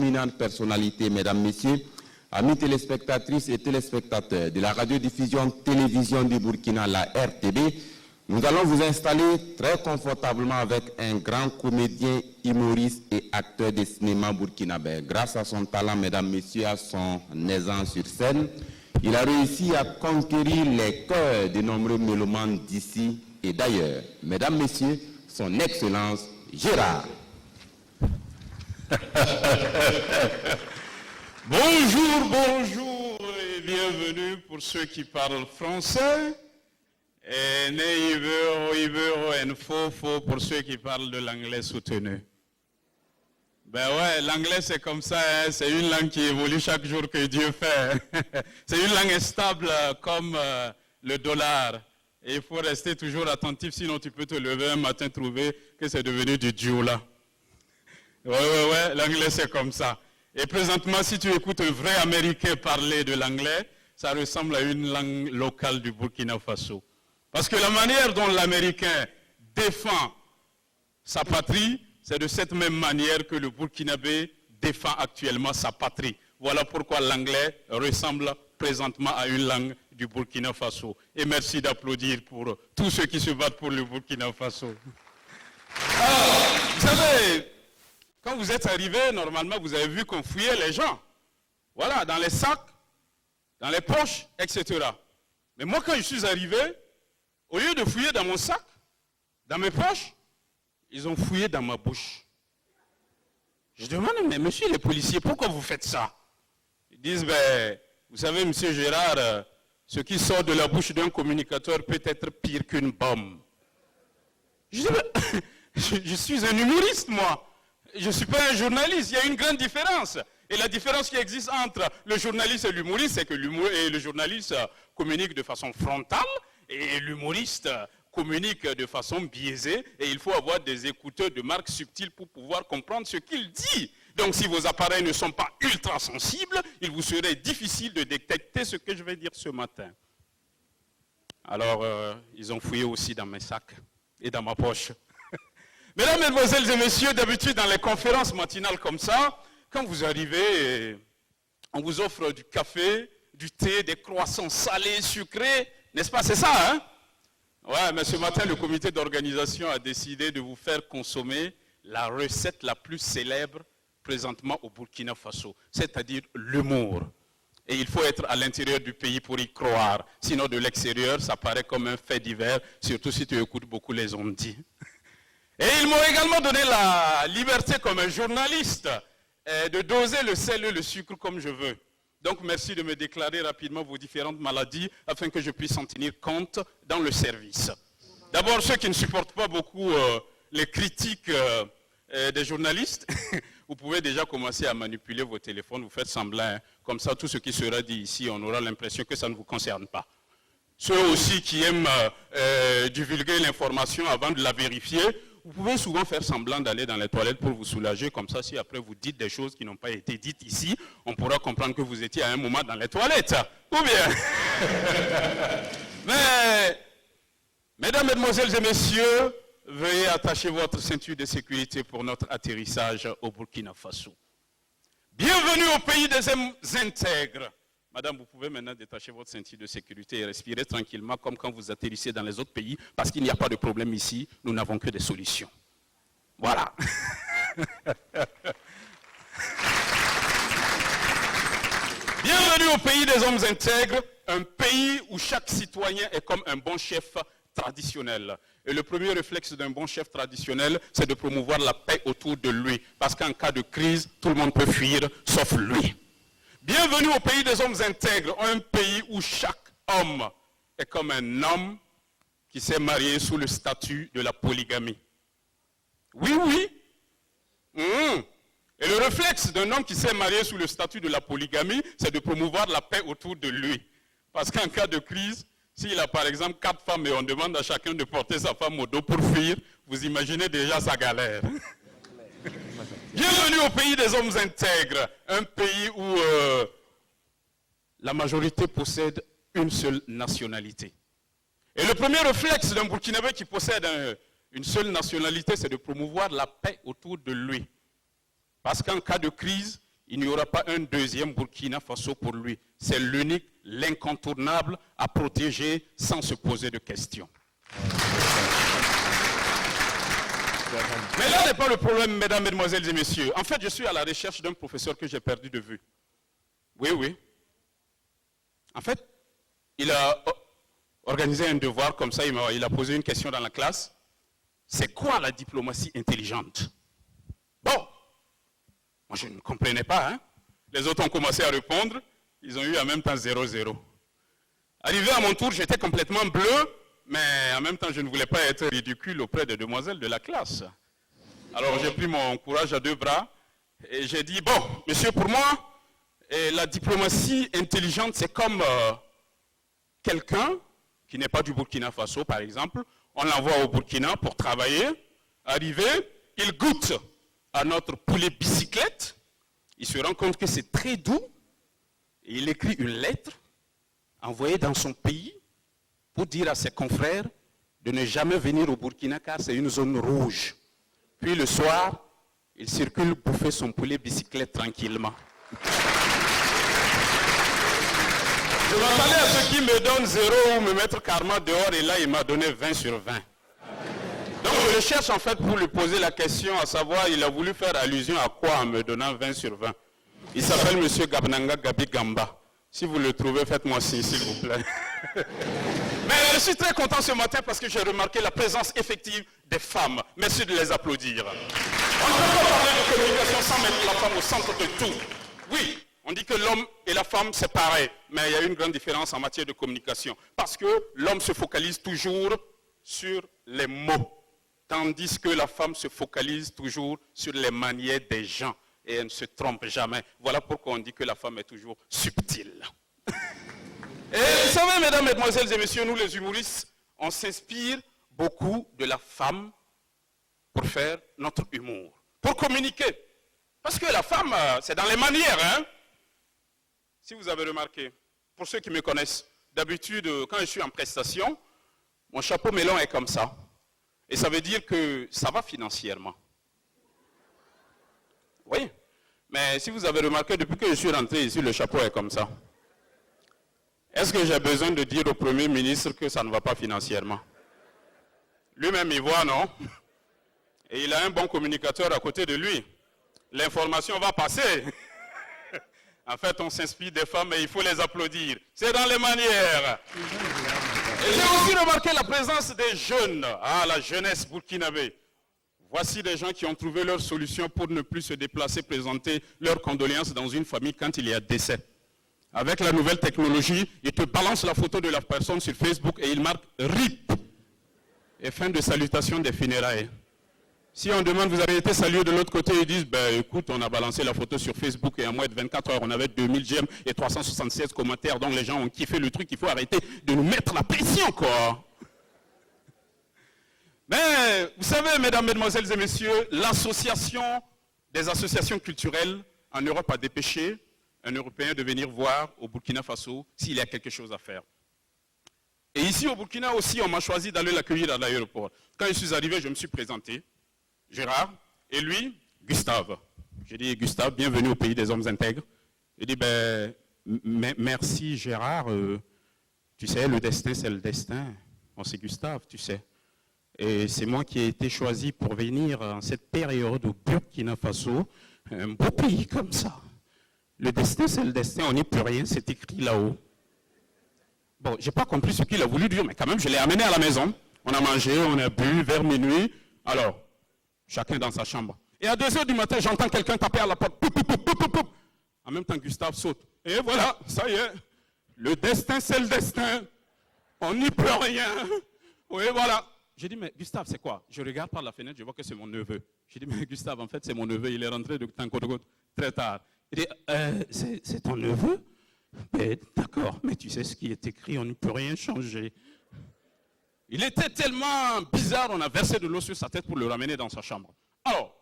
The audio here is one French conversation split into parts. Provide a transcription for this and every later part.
éminentes personnalités, mesdames, messieurs, amis téléspectatrices et téléspectateurs de la radiodiffusion-télévision du Burkina, la RTB, nous allons vous installer très confortablement avec un grand comédien, humoriste et acteur de cinéma burkinabé. Grâce à son talent, mesdames, messieurs, à son aisance sur scène, il a réussi à conquérir les cœurs de nombreux mélomanes d'ici et d'ailleurs. Mesdames, messieurs, son Excellence Gérard. Bonjour, bonjour et bienvenue pour ceux qui parlent français. Et Neivero et Fofo pour ceux qui parlent de l'anglais soutenu. Ben ouais, l'anglais c'est comme ça, hein, c'est une langue qui évolue chaque jour que Dieu fait. C'est une langue instable comme le dollar. Et il faut rester toujours attentif, sinon tu peux te lever un matin et trouver que c'est devenu du dioula. Ouais, l'anglais c'est comme ça. Et présentement, si tu écoutes un vrai Américain parler de l'anglais, ça ressemble à une langue locale du Burkina Faso. Parce que la manière dont l'Américain défend sa patrie, c'est de cette même manière que le Burkinabé défend actuellement sa patrie. Voilà pourquoi l'anglais ressemble présentement à une langue du Burkina Faso. Et merci d'applaudir pour tous ceux qui se battent pour le Burkina Faso. Alors, vous savez, quand vous êtes arrivé, normalement, vous avez vu qu'on fouillait les gens. Voilà, dans les sacs, dans les poches, etc. Mais moi, quand je suis arrivé, au lieu de fouiller dans mon sac, dans mes poches, ils ont fouillé dans ma bouche. Je demande, mais monsieur les policiers, pourquoi vous faites ça? Ils disent, ben, vous savez, monsieur Gérard, ce qui sort de la bouche d'un communicateur peut être pire qu'une bombe. Je dis, ben, je suis un humoriste, moi. Je ne suis pas un journaliste, il y a une grande différence. Et la différence qui existe entre le journaliste et l'humoriste, c'est que le journaliste communique de façon frontale et l'humoriste communique de façon biaisée. Et il faut avoir des écouteurs de marque subtile pour pouvoir comprendre ce qu'il dit. Donc si vos appareils ne sont pas ultra sensibles, il vous serait difficile de détecter ce que je vais dire ce matin. Alors, ils ont fouillé aussi dans mes sacs et dans ma poche. Mesdames, Mesdemoiselles et Messieurs, d'habitude dans les conférences matinales comme ça, quand vous arrivez, on vous offre du café, du thé, des croissants salés, sucrés, n'est-ce pas? C'est ça, hein? Ouais, mais ce matin, le comité d'organisation a décidé de vous faire consommer la recette la plus célèbre présentement au Burkina Faso, c'est-à-dire l'humour. Et il faut être à l'intérieur du pays pour y croire. Sinon, de l'extérieur, ça paraît comme un fait divers, surtout si tu écoutes beaucoup les ondits. Et ils m'ont également donné la liberté comme un journaliste de doser le sel et le sucre comme je veux. Donc merci de me déclarer rapidement vos différentes maladies afin que je puisse en tenir compte dans le service. D'abord, ceux qui ne supportent pas beaucoup les critiques des journalistes, vous pouvez déjà commencer à manipuler vos téléphones, vous faites semblant, hein. Comme ça tout ce qui sera dit ici, on aura l'impression que ça ne vous concerne pas. Ceux aussi qui aiment divulguer l'information avant de la vérifier, vous pouvez souvent faire semblant d'aller dans les toilettes pour vous soulager, comme ça si après vous dites des choses qui n'ont pas été dites ici, on pourra comprendre que vous étiez à un moment dans les toilettes. Ou bien Mais, mesdames, mesdemoiselles et messieurs, veuillez attacher votre ceinture de sécurité pour notre atterrissage au Burkina Faso. Bienvenue au pays des hommes intègres. Madame, vous pouvez maintenant détacher votre ceinture de sécurité et respirer tranquillement comme quand vous atterrissez dans les autres pays, parce qu'il n'y a pas de problème ici, nous n'avons que des solutions. Voilà. Bienvenue au pays des hommes intègres, un pays où chaque citoyen est comme un bon chef traditionnel. Et le premier réflexe d'un bon chef traditionnel, c'est de promouvoir la paix autour de lui, parce qu'en cas de crise, tout le monde peut fuir, sauf lui. Bienvenue au pays des hommes intègres, un pays où chaque homme est comme un homme qui s'est marié sous le statut de la polygamie. Oui, oui. Et le réflexe d'un homme qui s'est marié sous le statut de la polygamie, c'est de promouvoir la paix autour de lui. Parce qu'en cas de crise, s'il a par exemple 4 femmes et on demande à chacun de porter sa femme au dos pour fuir, vous imaginez déjà sa galère. Bienvenue au pays des hommes intègres, un pays où la majorité possède une seule nationalité. Et le premier réflexe d'un Burkinabé qui possède une seule nationalité, c'est de promouvoir la paix autour de lui. Parce qu'en cas de crise, il n'y aura pas un deuxième Burkina Faso pour lui. C'est l'unique, l'incontournable à protéger sans se poser de questions. Mais là n'est pas le problème, mesdames, mesdemoiselles et messieurs. En fait, je suis à la recherche d'un professeur que j'ai perdu de vue. Oui, oui. En fait, il a organisé un devoir comme ça, il a posé une question dans la classe. C'est quoi la diplomatie intelligente? Bon, moi je ne comprenais pas. Hein? Les autres ont commencé à répondre, ils ont eu en même temps 0-0. Arrivé à mon tour, j'étais complètement bleu, mais en même temps je ne voulais pas être ridicule auprès des demoiselles de la classe. Alors j'ai pris mon courage à deux bras et j'ai dit, bon, monsieur, pour moi, la diplomatie intelligente, c'est comme quelqu'un qui n'est pas du Burkina Faso, par exemple. On l'envoie au Burkina pour travailler. Arrivé, il goûte à notre poulet bicyclette. Il se rend compte que c'est très doux. Et il écrit une lettre envoyée dans son pays pour dire à ses confrères de ne jamais venir au Burkina car c'est une zone rouge. Puis le soir, il circule bouffer son poulet bicyclette tranquillement. Je m'attendais à ceux qui me donnent 0 ou me mettre carrément dehors et là il m'a donné 20 sur 20. Donc je le cherche en fait pour lui poser la question, à savoir il a voulu faire allusion à quoi en me donnant 20 sur 20. Il s'appelle M. Gabnanga Gabi Gamba. Si vous le trouvez, faites-moi signe s'il vous plaît. Mais je suis très content ce matin parce que j'ai remarqué la présence effective des femmes. Merci de les applaudir. On ne peut pas parler de communication sans mettre la femme au centre de tout. Oui. On dit que l'homme et la femme, c'est pareil, mais il y a une grande différence en matière de communication. Parce que l'homme se focalise toujours sur les mots, tandis que la femme se focalise toujours sur les manières des gens. Et elle ne se trompe jamais. Voilà pourquoi on dit que la femme est toujours subtile. Et vous savez, mesdames, mesdemoiselles et messieurs, nous les humoristes, on s'inspire beaucoup de la femme pour faire notre humour, pour communiquer. Parce que la femme, c'est dans les manières, hein. Si vous avez remarqué, pour ceux qui me connaissent, d'habitude, quand je suis en prestation, mon chapeau melon est comme ça. Et ça veut dire que ça va financièrement. Oui. Mais si vous avez remarqué, depuis que je suis rentré ici, le chapeau est comme ça. Est-ce que j'ai besoin de dire au Premier ministre que ça ne va pas financièrement? Lui-même, il voit, non? Et il a un bon communicateur à côté de lui. L'information va passer. En fait, on s'inspire des femmes et il faut les applaudir. C'est dans les manières. Et j'ai aussi remarqué la présence des jeunes. Ah, la jeunesse burkinabé. Voici des gens qui ont trouvé leur solution pour ne plus se déplacer, présenter leurs condoléances dans une famille quand il y a décès. Avec la nouvelle technologie, ils te balancent la photo de la personne sur Facebook et ils marquent RIP. Et fin de salutation des funérailles. Si on demande, vous avez été salué de l'autre côté, ils disent, ben écoute, on a balancé la photo sur Facebook et en moins de 24 heures, on avait 2000 j'aime et 376 commentaires, donc les gens ont kiffé le truc, il faut arrêter de nous mettre la pression, quoi. Mais, vous savez, mesdames, mesdemoiselles et messieurs, l'association des associations culturelles en Europe a dépêché un Européen de venir voir au Burkina Faso s'il y a quelque chose à faire. Et ici au Burkina aussi, on m'a choisi d'aller l'accueillir à l'aéroport. Quand je suis arrivé, je me suis présenté. Gérard, et lui, Gustave. J'ai dit, Gustave, bienvenue au pays des hommes intègres. Il dit, ben, merci Gérard, tu sais, le destin, c'est le destin. Bon, c'est Gustave, tu sais. Et c'est moi qui ai été choisi pour venir en cette période au Burkina Faso, un beau pays comme ça. Le destin, c'est le destin, on n'y peut rien, c'est écrit là-haut. Bon, j'ai pas compris ce qu'il a voulu dire, mais quand même, je l'ai amené à la maison. On a mangé, on a bu vers minuit. Alors, chacun dans sa chambre. Et à 2h du matin, j'entends quelqu'un taper à la porte. Poup, poup, poup, poup, poup, poup. En même temps, Gustave saute. Et voilà, ça y est. Le destin, c'est le destin. On n'y peut rien. Oui, voilà. J'ai dit, mais Gustave, c'est quoi? Je regarde par la fenêtre, je vois que c'est mon neveu. J'ai dit, mais Gustave, en fait, c'est mon neveu. Il est rentré de Tankodogot très tard. Il dit, c'est ton neveu? D'accord, mais tu sais ce qui est écrit, on ne peut rien changer. Il était tellement bizarre, on a versé de l'eau sur sa tête pour le ramener dans sa chambre. Alors,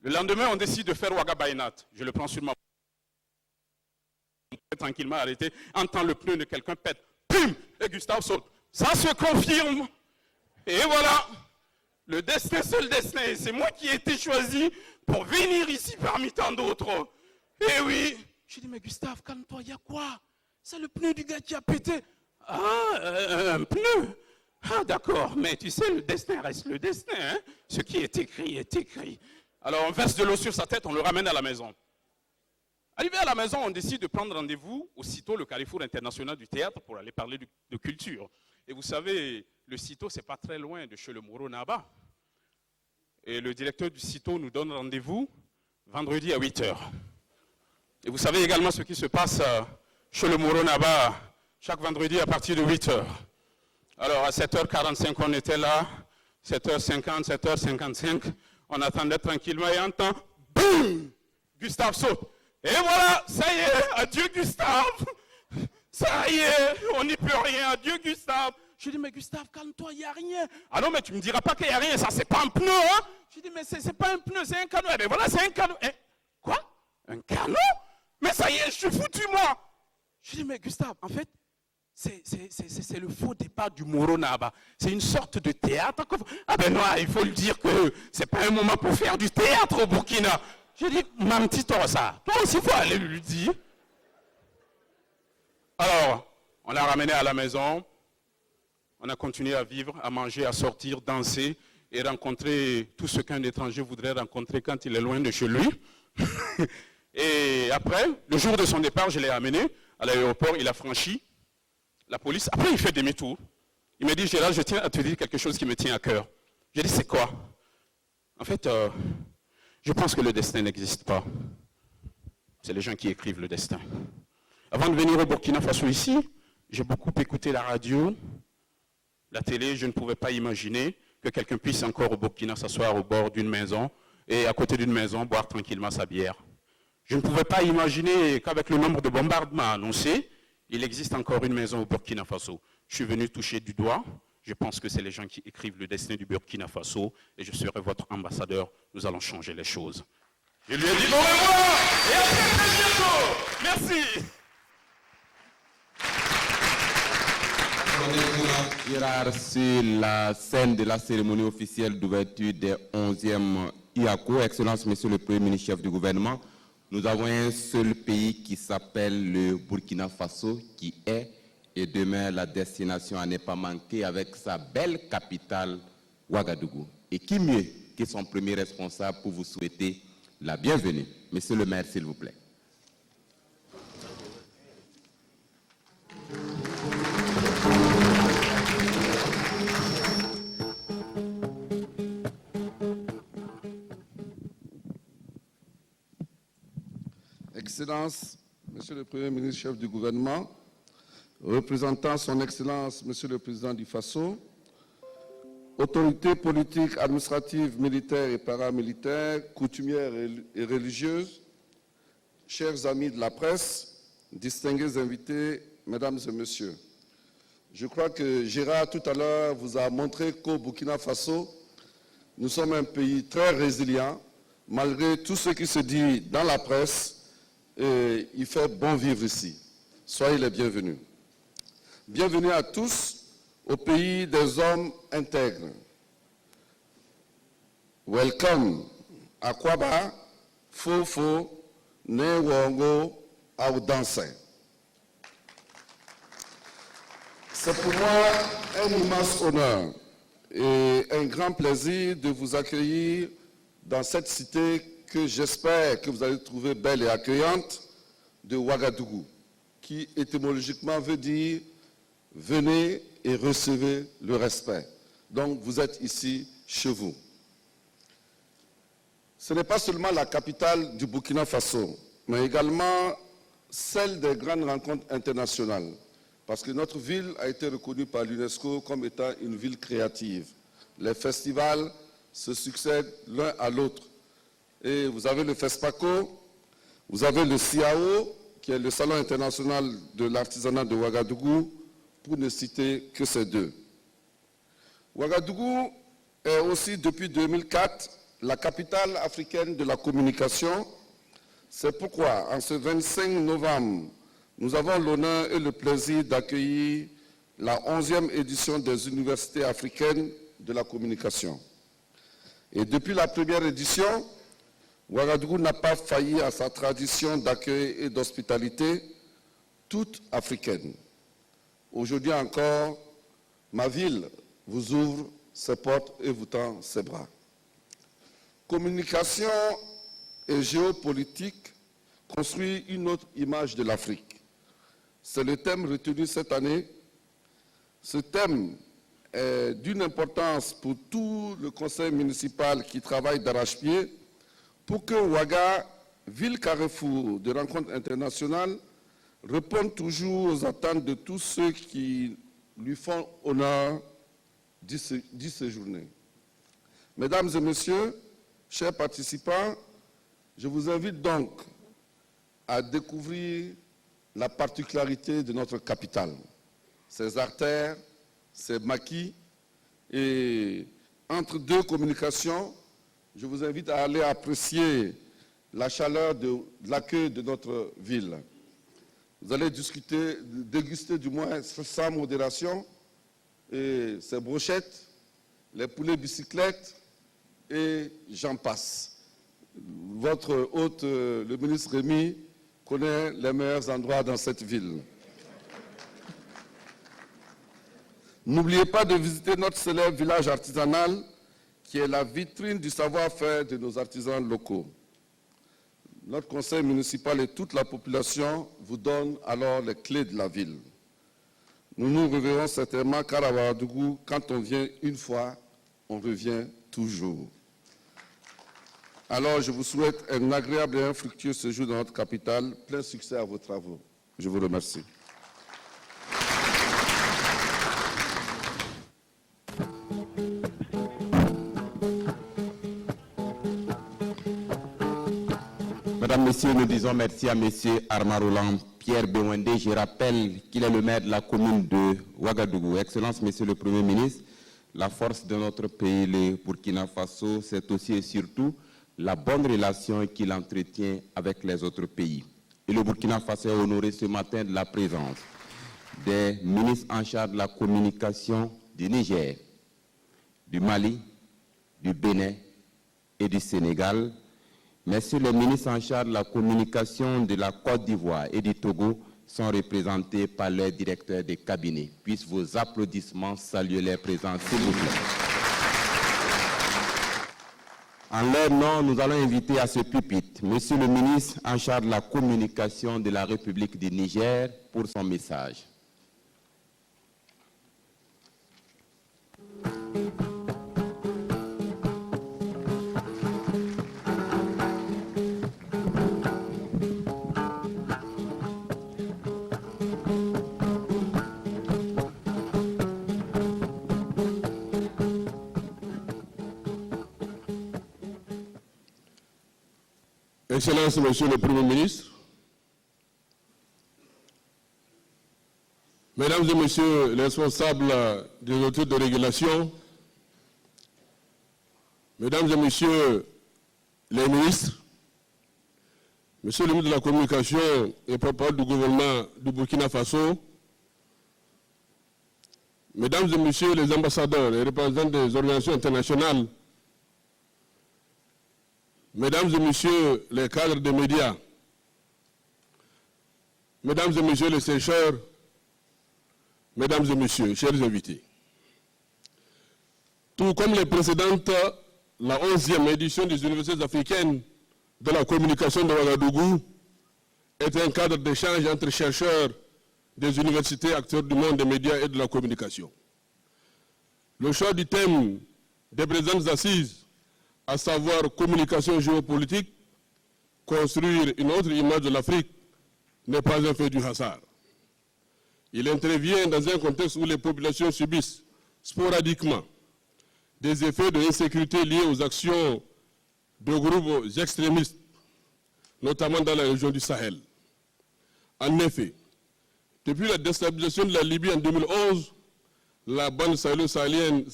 le lendemain, on décide de faire Ouaga Bainat. Je le prends sur ma... Tranquillement arrêté, entend le pneu de quelqu'un pète. Pum! Et Gustave saute. Ça se confirme. Et voilà. Le destin, c'est le destin. C'est moi qui ai été choisi pour venir ici parmi tant d'autres. Eh oui. J'ai dit, mais Gustave, calme-toi, il y a quoi? C'est le pneu du gars qui a pété. Ah, un pneu. Ah, d'accord, mais tu sais, le destin reste le destin. Hein? Ce qui est écrit est écrit. Alors, on verse de l'eau sur sa tête, on le ramène à la maison. Arrivé à la maison, on décide de prendre rendez-vous au CITO, le Carrefour international du théâtre, pour aller parler de culture. Et vous savez, le CITO, c'est pas très loin de chez le Moro Naba. Et le directeur du CITO nous donne rendez-vous vendredi à 8h. Et vous savez également ce qui se passe chez le Moro Naba chaque vendredi à partir de 8h. Alors à 7h45, on était là, 7h50, 7h55, on attendait tranquillement et on entend, boum, Gustave saute. Et voilà, ça y est, adieu Gustave. Ça y est, on n'y peut rien, adieu Gustave. Je dis, mais Gustave, calme-toi, il n'y a rien. Ah non, mais tu ne me diras pas qu'il n'y a rien, ça c'est pas un pneu, hein. Je dis, mais c'est pas un pneu, c'est un canot. Eh bien voilà, c'est un canot. Eh, quoi? Un canot? Mais ça y est, je suis foutu, moi. Je dis, mais Gustave, en fait, c'est le faux départ du Moro Naba. C'est une sorte de théâtre. Ah ben non, il faut le dire que c'est pas un moment pour faire du théâtre au Burkina. J'ai dit, ma petite ça, toi aussi, il faut aller lui dire. Alors, on l'a ramené à la maison. On a continué à vivre, à manger, à sortir, danser et rencontrer tout ce qu'un étranger voudrait rencontrer quand il est loin de chez lui. Et après, le jour de son départ, je l'ai amené à l'aéroport, il a franchi la police. Après, il fait demi-tour. Il m'a dit, Gérald, je tiens à te dire quelque chose qui me tient à cœur. J'ai dit, c'est quoi? En fait, je pense que le destin n'existe pas. C'est les gens qui écrivent le destin. Avant de venir au Burkina Faso ici, j'ai beaucoup écouté la radio, la télé. Je ne pouvais pas imaginer que quelqu'un puisse encore au Burkina s'asseoir au bord d'une maison et à côté d'une maison boire tranquillement sa bière. Je ne pouvais pas imaginer qu'avec le nombre de bombardements annoncés, il existe encore une maison au Burkina Faso. Je suis venu toucher du doigt. Je pense que c'est les gens qui écrivent le destin du Burkina Faso et je serai votre ambassadeur. Nous allons changer les choses. Je lui ai dit au revoir et à très bientôt. Merci. On est sur la scène de la cérémonie officielle d'ouverture des 11e IACO. Excellence, Monsieur le Premier ministre, chef du gouvernement, nous avons un seul pays qui s'appelle le Burkina Faso, qui est et demeure la destination à ne pas manquer avec sa belle capitale, Ouagadougou. Et qui mieux que son premier responsable pour vous souhaiter la bienvenue. Monsieur le maire, s'il vous plaît. Excellences, Monsieur le Premier ministre, chef du gouvernement, représentant son Excellence, Monsieur le Président du Faso, autorités politiques, administratives, militaires et paramilitaires, coutumières et religieuses, chers amis de la presse, distingués invités, Mesdames et Messieurs. Je crois que Gérard, tout à l'heure, vous a montré qu'au Burkina Faso, nous sommes un pays très résilient, malgré tout ce qui se dit dans la presse. Et il fait bon vivre ici. Soyez les bienvenus. Bienvenue à tous au pays des hommes intègres. Welcome à Kwaba, Fofo, Newongo, Aoudanse. C'est pour moi un immense honneur et un grand plaisir de vous accueillir dans cette cité que j'espère que vous allez trouver belle et accueillante, de Ouagadougou, qui étymologiquement veut dire « venez et recevez le respect ». Donc vous êtes ici chez vous. Ce n'est pas seulement la capitale du Burkina Faso, mais également celle des grandes rencontres internationales, parce que notre ville a été reconnue par l'UNESCO comme étant une ville créative. Les festivals se succèdent l'un à l'autre. Et vous avez le FESPACO, vous avez le CIAO, qui est le Salon international de l'artisanat de Ouagadougou, pour ne citer que ces deux. Ouagadougou est aussi, depuis 2004, la capitale africaine de la communication. C'est pourquoi, en ce 25 novembre, nous avons l'honneur et le plaisir d'accueillir la 11e édition des universités africaines de la communication. Et depuis la première édition, Ouagadougou n'a pas failli à sa tradition d'accueil et d'hospitalité, toute africaine. Aujourd'hui encore, ma ville vous ouvre ses portes et vous tend ses bras. Communication et géopolitique construit une autre image de l'Afrique. C'est le thème retenu cette année. Ce thème est d'une importance pour tout le conseil municipal qui travaille d'arrache-pied pour que Ouaga, ville carrefour de rencontres internationales, réponde toujours aux attentes de tous ceux qui lui font honneur d'y séjourner. Mesdames et messieurs, chers participants, je vous invite donc à découvrir la particularité de notre capitale, ses artères, ses maquis, et entre deux communications, je vous invite à aller apprécier la chaleur de l'accueil de notre ville. Vous allez déguster du moins sans modération et ces brochettes, les poulets bicyclettes et j'en passe. Votre hôte, le ministre Rémy, connaît les meilleurs endroits dans cette ville. N'oubliez pas de visiter notre célèbre village artisanal qui est la vitrine du savoir-faire de nos artisans locaux. Notre conseil municipal et toute la population vous donnent alors les clés de la ville. Nous nous reverrons certainement car à Ouagadougou, quand on vient une fois, on revient toujours. Alors, je vous souhaite un agréable et un fructueux séjour dans notre capitale. Plein succès à vos travaux. Je vous remercie. Mesdames, Messieurs, nous disons merci à Monsieur Armand Roland Pierre Bewende. Je rappelle qu'il est le maire de la commune de Ouagadougou. Excellence, Monsieur le Premier ministre, la force de notre pays, le Burkina Faso, c'est aussi et surtout la bonne relation qu'il entretient avec les autres pays. Et le Burkina Faso est honoré ce matin de la présence des ministres en charge de la communication du Niger, du Mali, du Bénin et du Sénégal. Messieurs les ministres en charge de la communication de la Côte d'Ivoire et du Togo sont représentés par leurs directeurs de cabinet. Puissent vos applaudissements saluer les présents, s'il vous plaît. En leur nom, nous allons inviter à ce pupitre Monsieur le ministre en charge de la communication de la République du Niger pour son message. Excellence, Monsieur le Premier ministre, Mesdames et Messieurs les responsables des autorités de régulation, Mesdames et Messieurs les ministres, Monsieur le ministre de la Communication et porte-parole du gouvernement du Burkina Faso, Mesdames et Messieurs les ambassadeurs et représentants des organisations internationales, Mesdames et Messieurs les cadres des médias, Mesdames et Messieurs les chercheurs, Mesdames et Messieurs, chers invités. Tout comme les précédentes, la 11e édition des universités africaines de la communication de Ouagadougou est un cadre d'échange entre chercheurs des universités, acteurs du monde des médias et de la communication. Le choix du thème des présentes assises, à savoir communication géopolitique, construire une autre image de l'Afrique, n'est pas un fait du hasard. Il intervient dans un contexte où les populations subissent sporadiquement des effets de l'insécurité liés aux actions de groupes extrémistes, notamment dans la région du Sahel. En effet, depuis la déstabilisation de la Libye en 2011, la bande sahélienne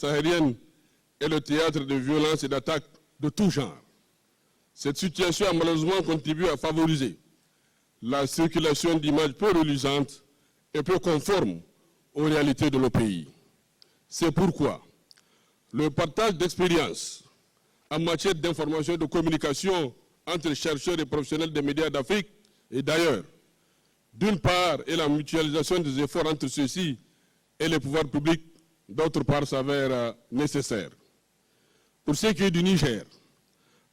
est le théâtre de violences et d'attaques de tout genre. Cette situation a malheureusement contribué à favoriser la circulation d'images peu reluisantes et peu conformes aux réalités de nos pays. C'est pourquoi le partage d'expériences en matière d'information et de communication entre chercheurs et professionnels des médias d'Afrique et d'ailleurs. D'une part, et la mutualisation des efforts entre ceux-ci et les pouvoirs publics, d'autre part, s'avère nécessaire. Pour ce qui est du Niger,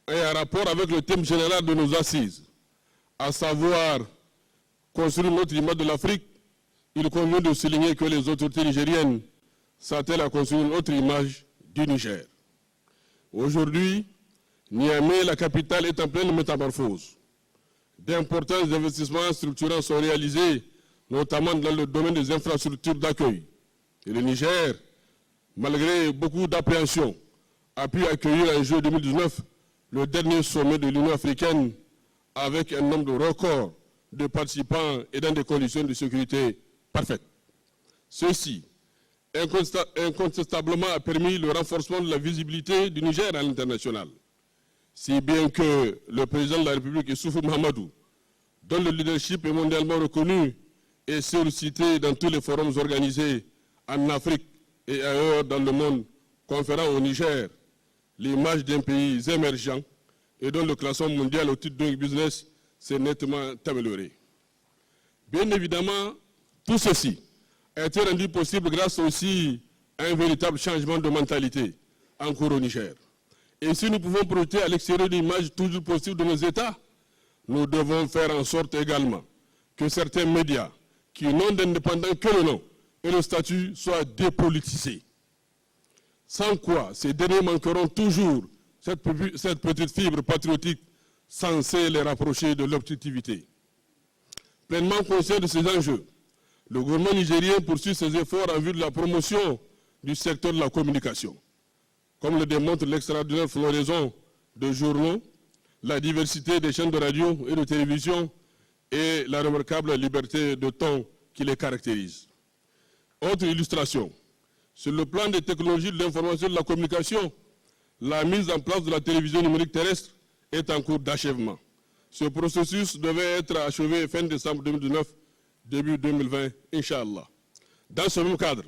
et en rapport avec le thème général de nos assises, à savoir construire notre image de l'Afrique, il convient de souligner que les autorités nigériennes s'attellent à construire une autre image du Niger. Aujourd'hui, Niamey, la capitale, est en pleine métamorphose. D'importants investissements structurants sont réalisés, notamment dans le domaine des infrastructures d'accueil. Et le Niger, malgré beaucoup d'appréhension, a pu accueillir en juillet 2019 le dernier sommet de l'Union africaine avec un nombre record de participants et dans des conditions de sécurité parfaites. Ceci, incontestablement, a permis le renforcement de la visibilité du Niger à l'international. Si bien que le président de la République, Issoufou Mahamadou, dont le leadership est mondialement reconnu et sollicité dans tous les forums organisés en Afrique et ailleurs dans le monde, conférant au Niger l'image d'un pays émergent et dont le classement mondial au titre de business s'est nettement amélioré. Bien évidemment, tout ceci a été rendu possible grâce aussi à un véritable changement de mentalité en cours au Niger. Et si nous pouvons projeter à l'extérieur une image toujours possible de nos États, nous devons faire en sorte également que certains médias, qui n'ont d'indépendants que le nom et le statut, soient dépolitisés. Sans quoi, ces derniers manqueront toujours cette petite fibre patriotique censée les rapprocher de l'objectivité. Pleinement conscient de ces enjeux, le gouvernement nigérien poursuit ses efforts en vue de la promotion du secteur de la communication. Comme le démontre l'extraordinaire floraison de journaux, la diversité des chaînes de radio et de télévision et la remarquable liberté de ton qui les caractérise. Autre illustration, sur le plan des technologies de l'information et de la communication, la mise en place de la télévision numérique terrestre est en cours d'achèvement. Ce processus devait être achevé fin décembre 2019, début 2020, Inch'Allah. Dans ce même cadre,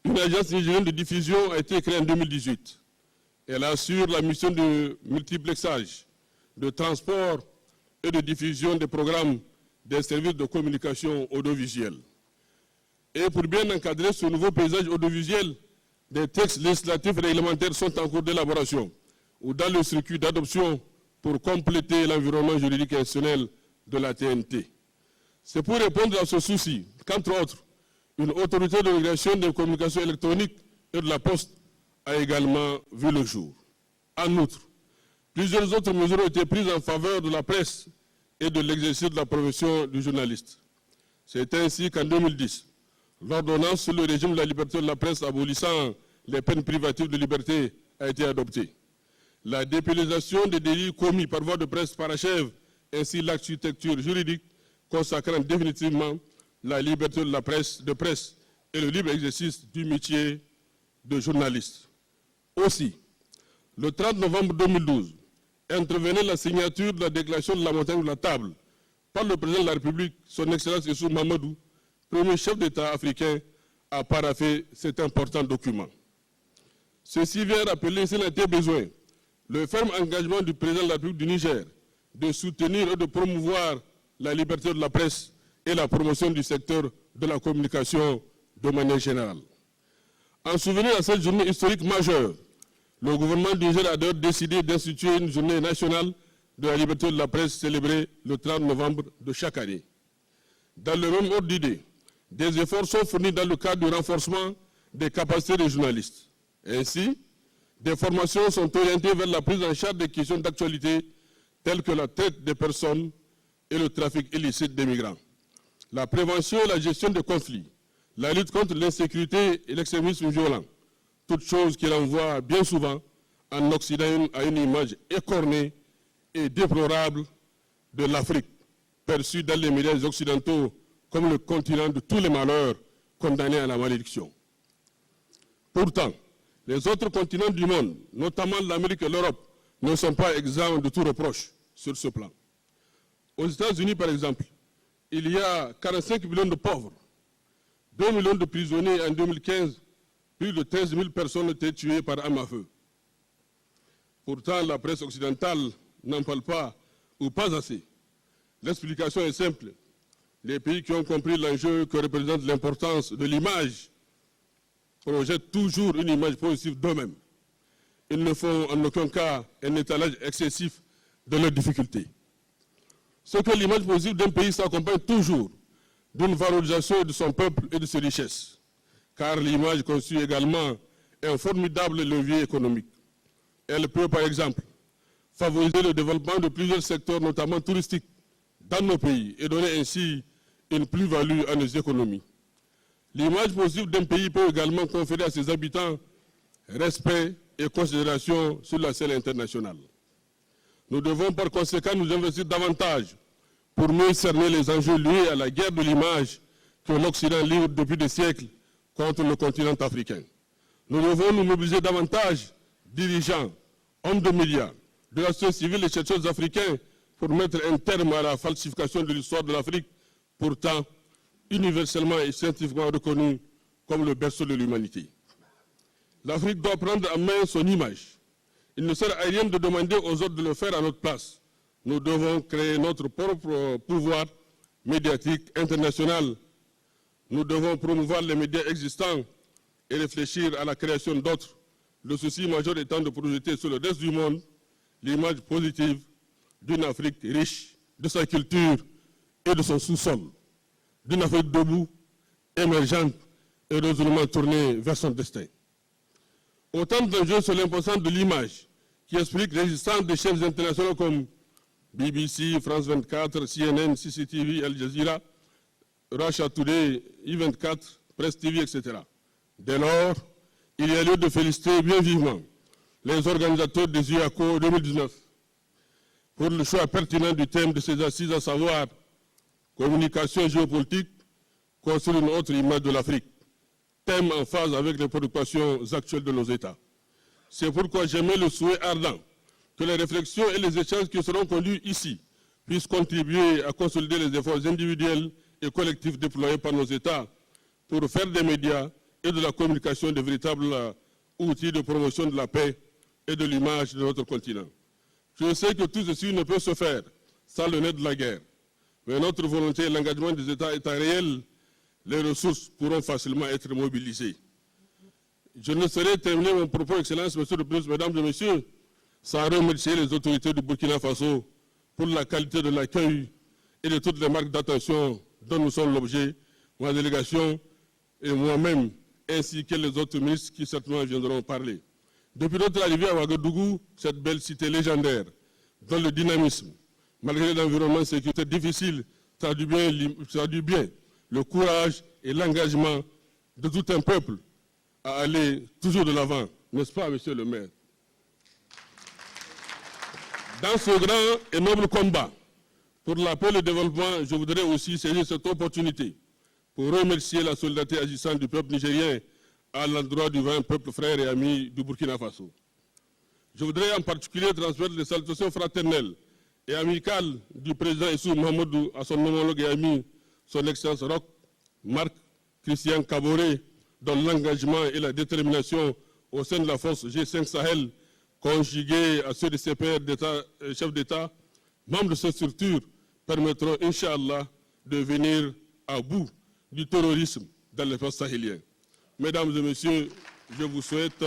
une agence nigérienne de diffusion a été créée en 2018. Elle assure la mission de multiplexage, de transport et de diffusion des programmes des services de communication audiovisuelle. Et pour bien encadrer ce nouveau paysage audiovisuel, des textes législatifs et réglementaires sont en cours d'élaboration ou dans le circuit d'adoption pour compléter l'environnement juridique et institutionnel de la TNT. C'est pour répondre à ce souci qu'entre autres, une autorité de régulation des communications électroniques et de la poste a également vu le jour. En outre, plusieurs autres mesures ont été prises en faveur de la presse et de l'exercice de la profession du journaliste. C'est ainsi qu'en 2010, l'ordonnance sur le régime de la liberté de la presse abolissant les peines privatives de liberté a été adoptée. La dépénalisation des délits commis par voie de presse parachève ainsi l'architecture juridique consacrant définitivement la liberté de la presse et le libre exercice du métier de journaliste. Aussi, le 30 novembre 2012, intervenait la signature de la déclaration de la montagne de la table par le président de la République, son Excellence Issou Mahamadou, premier chef d'État africain à parapher cet important document. Ceci vient rappeler, s'il en était besoin, le ferme engagement du président de la République du Niger de soutenir et de promouvoir la liberté de la presse et la promotion du secteur de la communication de manière générale. En souvenir à cette journée historique majeure, le gouvernement du Niger a d'ailleurs décidé d'instituer une journée nationale de la liberté de la presse célébrée le 30 novembre de chaque année. Dans le même ordre d'idée, des efforts sont fournis dans le cadre du renforcement des capacités des journalistes. Ainsi, des formations sont orientées vers la prise en charge des questions d'actualité telles que la traite des personnes et le trafic illicite des migrants, la prévention et la gestion des conflits, la lutte contre l'insécurité et l'extrémisme violent, toutes choses qui renvoient bien souvent en Occident à une image écornée et déplorable de l'Afrique, perçue dans les médias occidentaux comme le continent de tous les malheurs, condamné à la malédiction. Pourtant, les autres continents du monde, notamment l'Amérique et l'Europe, ne sont pas exempts de tout reproche sur ce plan. Aux États-Unis, par exemple, il y a 45 millions de pauvres, 2 millions de prisonniers en 2015, plus de 13 000 personnes ont été tuées par arme à feu. Pourtant, la presse occidentale n'en parle pas ou pas assez. L'explication est simple. Les pays qui ont compris l'enjeu que représente l'importance de l'image projettent toujours une image positive d'eux-mêmes. Ils ne font en aucun cas un étalage excessif de leurs difficultés. Ce que l'image positive d'un pays s'accompagne toujours d'une valorisation de son peuple et de ses richesses, car l'image constitue également un formidable levier économique. Elle peut, par exemple, favoriser le développement de plusieurs secteurs, notamment touristiques, dans nos pays et donner ainsi une plus-value à nos économies. L'image positive d'un pays peut également conférer à ses habitants respect et considération sur la scène internationale. Nous devons par conséquent nous investir davantage pour mieux cerner les enjeux liés à la guerre de l'image que l'Occident livre depuis des siècles contre le continent africain. Nous devons nous mobiliser davantage, dirigeants, hommes de médias, de la société civile et chercheurs africains, pour mettre un terme à la falsification de l'histoire de l'Afrique, pourtant universellement et scientifiquement reconnue comme le berceau de l'humanité. L'Afrique doit prendre en main son image. Il ne sert à rien de demander aux autres de le faire à notre place. Nous devons créer notre propre pouvoir médiatique international. Nous devons promouvoir les médias existants et réfléchir à la création d'autres. Le souci majeur étant de projeter sur le reste du monde l'image positive d'une Afrique riche de sa culture et de son sous-sol, d'une Afrique debout, émergente et résolument tournée vers son destin. Autant d'enjeux sur l'importance de l'image qui explique l'existence des chaînes internationales comme BBC, France 24, CNN, CCTV, Al Jazeera, Russia Today, I24, Presse TV, etc. Dès lors, il y a lieu de féliciter bien vivement les organisateurs des UACO 2019 pour le choix pertinent du thème de ces assises, à savoir communication géopolitique, construire une autre image de l'Afrique, thème en phase avec les préoccupations actuelles de nos États. C'est pourquoi j'émets le souhait ardent que les réflexions et les échanges qui seront conduits ici puissent contribuer à consolider les efforts individuels et collectifs déployés par nos États pour faire des médias et de la communication de véritables outils de promotion de la paix et de l'image de notre continent. Je sais que tout ceci ne peut se faire sans le nez de la guerre, mais notre volonté et l'engagement des États étant réels, les ressources pourront facilement être mobilisées. Je ne saurais terminer mon propos, Excellence, Monsieur le Président, Mesdames et Messieurs, sans remercier les autorités du Burkina Faso pour la qualité de l'accueil et de toutes les marques d'attention dont nous sommes l'objet, ma délégation et moi-même, ainsi que les autres ministres qui certainement viendront parler. Depuis notre arrivée à Ouagadougou, cette belle cité légendaire, dont le dynamisme, malgré l'environnement sécuritaire difficile, traduit bien le courage et l'engagement de tout un peuple à aller toujours de l'avant, n'est-ce pas, Monsieur le maire? Dans ce grand et noble combat pour la paix et le développement, je voudrais aussi saisir cette opportunité pour remercier la solidarité agissante du peuple nigérien à l'endroit du vaillant peuple frère et ami du Burkina Faso. Je voudrais en particulier transmettre les salutations fraternelles et amicales du président Issou Mahamadou à son homologue et ami, son Excellence Roch Marc Christian Kaboré, dont l'engagement et la détermination au sein de la force G5 Sahel, conjugués à ceux de ses pairs chefs d'État, membres de cette structure, permettront, Inch'Allah, de venir à bout du terrorisme dans l'espace sahélien. Mesdames et Messieurs, je vous souhaite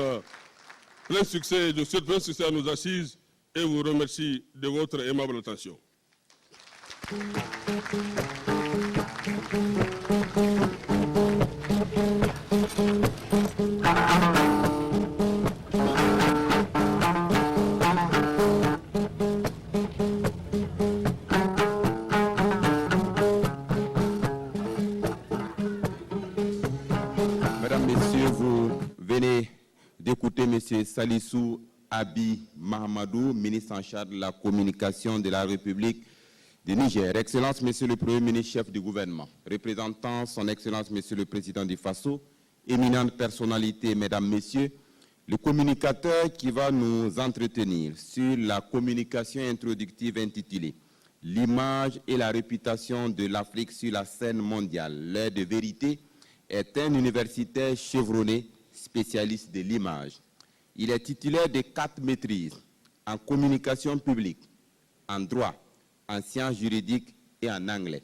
plein succès, je souhaite plein succès à nos assises et vous remercie de votre aimable attention. Mesdames, Messieurs, vous venez d'écouter M. Salissou Abi Mahamadou, ministre en charge de la communication de la République du Niger. Excellence, Monsieur le Premier ministre, chef du gouvernement, représentant son Excellence, Monsieur le Président du Faso, éminente personnalité, Mesdames, Messieurs, le communicateur qui va nous entretenir sur la communication introductive intitulée « L'image et la réputation de l'Afrique sur la scène mondiale, l'heure de vérité » est un universitaire chevronné, spécialiste de l'image. Il est titulaire de 4 maîtrises en communication publique, en droit, en sciences juridiques et en anglais.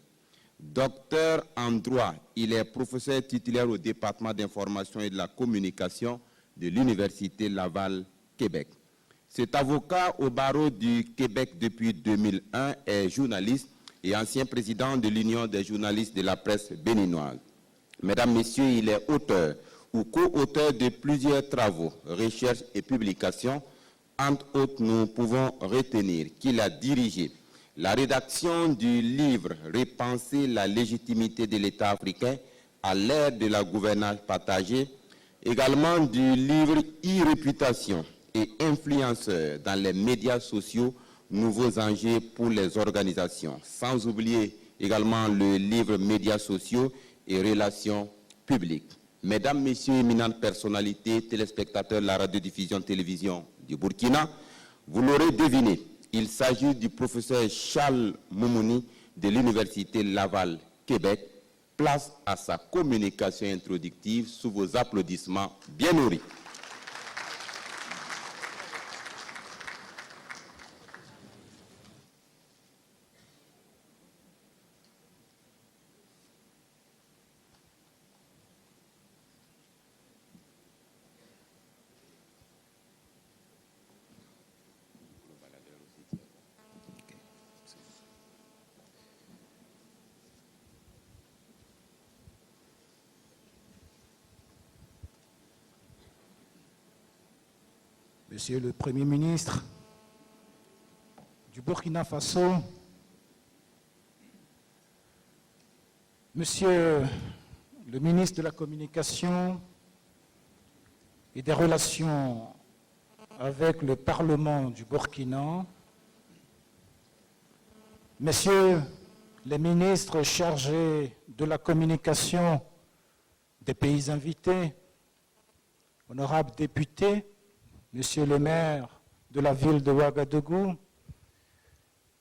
Docteur en droit, il est professeur titulaire au département d'information et de la communication de l'Université Laval, Québec. Cet avocat au barreau du Québec depuis 2001 est journaliste et ancien président de l'Union des journalistes de la presse béninoise. Mesdames, Messieurs, il est auteur ou co-auteur de plusieurs travaux, recherches et publications. Entre autres, nous pouvons retenir qu'il a dirigé la rédaction du livre « Repenser la légitimité de l'État africain à l'ère de la gouvernance partagée », également du livre « E-réputation et influenceurs dans les médias sociaux, nouveaux enjeux pour les organisations », sans oublier également le livre « Médias sociaux et relations publiques ». Mesdames, Messieurs, éminentes personnalités, téléspectateurs de la radiodiffusion-télévision du Burkina, vous l'aurez deviné, il s'agit du professeur Charles Moumouni de l'Université Laval, Québec. Place à sa communication introductive sous vos applaudissements bien nourris. Monsieur le Premier ministre du Burkina Faso, Monsieur le ministre de la Communication et des Relations avec le Parlement du Burkina, Messieurs les ministres chargés de la communication des pays invités, honorables députés, Monsieur le maire de la ville de Ouagadougou,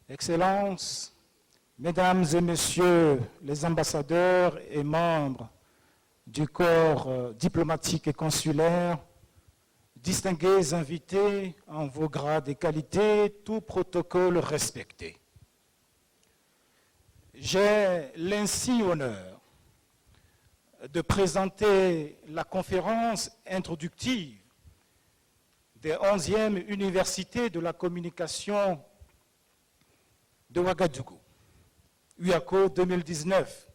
Excellences, Mesdames et Messieurs les ambassadeurs et membres du corps diplomatique et consulaire, distingués invités en vos grades et qualités, tout protocole respecté. J'ai l'insigne honneur de présenter la conférence introductive des 11e universités de la communication de Ouagadougou, UACO 2019,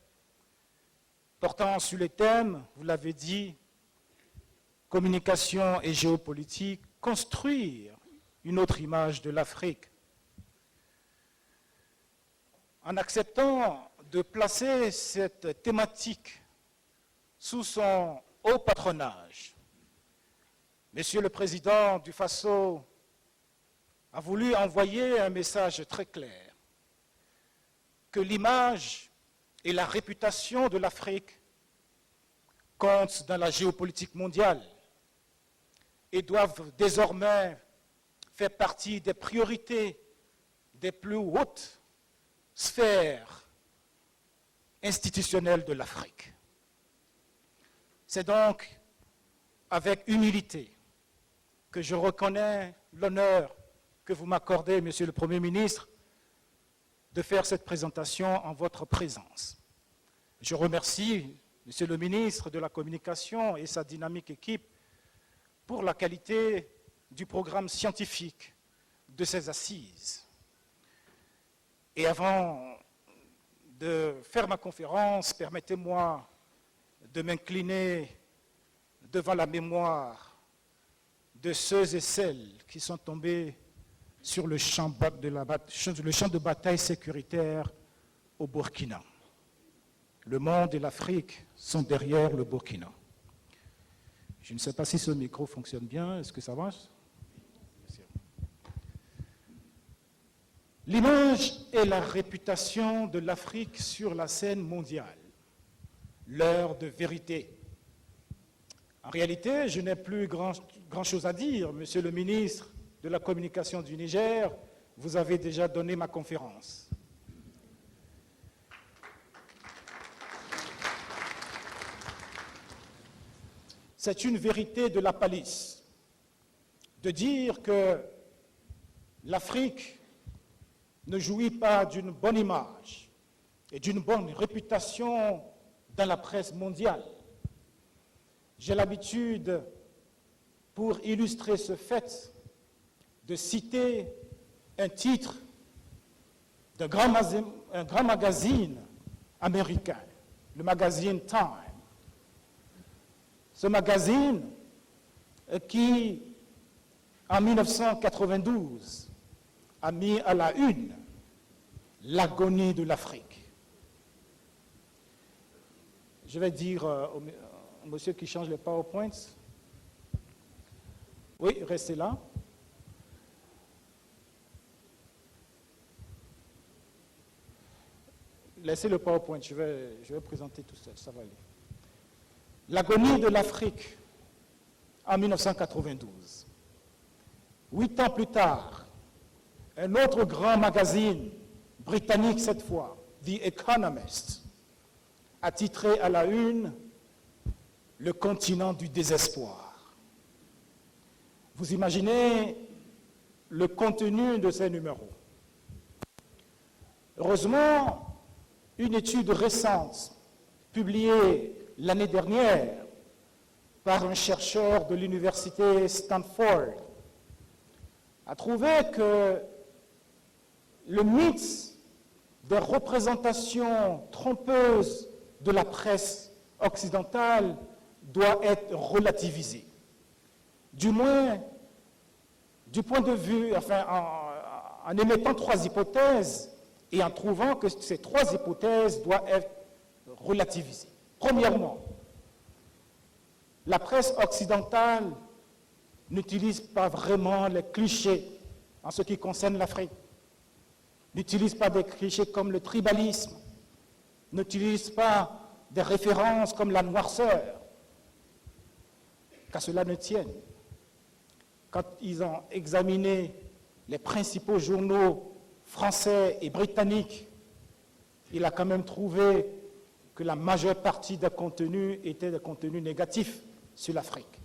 portant sur les thèmes, vous l'avez dit, communication et géopolitique, construire une autre image de l'Afrique. En acceptant de placer cette thématique sous son haut patronage, Monsieur le Président du Faso a voulu envoyer un message très clair, que l'image et la réputation de l'Afrique comptent dans la géopolitique mondiale et doivent désormais faire partie des priorités des plus hautes sphères institutionnelles de l'Afrique. C'est donc avec humilité que je reconnais l'honneur que vous m'accordez, Monsieur le Premier ministre, de faire cette présentation en votre présence. Je remercie Monsieur le ministre de la Communication et sa dynamique équipe pour la qualité du programme scientifique de ces assises. Et avant de faire ma conférence, permettez-moi de m'incliner devant la mémoire de ceux et celles qui sont tombés sur le champ de bataille sécuritaire au Burkina. Le monde et l'Afrique sont derrière le Burkina. Je ne sais pas si ce micro fonctionne bien. Est-ce que ça marche? L'image et la réputation de l'Afrique sur la scène mondiale. L'heure de vérité. En réalité, je n'ai plus grand-chose à dire. Monsieur le ministre de la Communication du Niger, vous avez déjà donné ma conférence. C'est une vérité de la palisse de dire que l'Afrique ne jouit pas d'une bonne image et d'une bonne réputation dans la presse mondiale. J'ai l'habitude, pour illustrer ce fait, de citer un titre d'un grand magazine américain, le magazine Time. Ce magazine qui, en 1992, a mis à la une l'agonie de l'Afrique. Je vais dire au monsieur qui change les PowerPoints. Oui, restez là. Laissez le PowerPoint, je vais présenter tout ça, ça va aller. L'agonie de l'Afrique en 1992. 8 ans plus tard, un autre grand magazine, britannique cette fois, The Economist, a titré à la une « Le continent du désespoir ». Vous imaginez le contenu de ces numéros. Heureusement, une étude récente, publiée l'année dernière par un chercheur de l'université Stanford, a trouvé que le mythe des représentations trompeuses de la presse occidentale doit être relativisé. Du moins, du point de vue, en émettant 3 hypothèses et en trouvant que ces 3 hypothèses doivent être relativisées. Premièrement, la presse occidentale n'utilise pas vraiment les clichés en ce qui concerne l'Afrique, n'utilise pas des clichés comme le tribalisme, n'utilise pas des références comme la noirceur. Qu'à cela ne tienne, quand ils ont examiné les principaux journaux français et britanniques, il a quand même trouvé que la majeure partie des contenus étaient des contenus négatifs sur l'Afrique.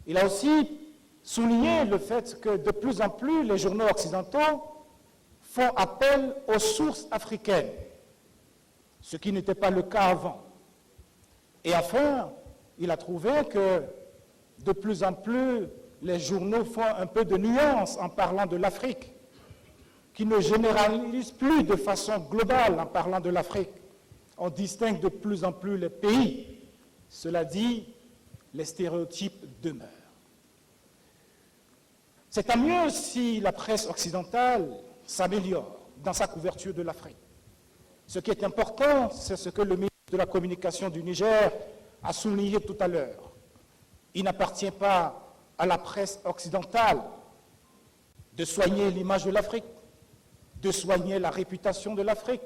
Il a aussi souligné le fait que de plus en plus les journaux occidentaux font appel aux sources africaines, ce qui n'était pas le cas avant. Et enfin, il a trouvé que de plus en plus les journaux font un peu de nuance en parlant de l'Afrique, qui ne généralisent plus de façon globale en parlant de l'Afrique. On distingue de plus en plus les pays. Cela dit, les stéréotypes demeurent. C'est tant mieux si la presse occidentale s'améliore dans sa couverture de l'Afrique. Ce qui est important, c'est ce que le ministre de la Communication du Niger a souligné tout à l'heure. Il n'appartient pas à la presse occidentale de soigner l'image de l'Afrique, de soigner la réputation de l'Afrique.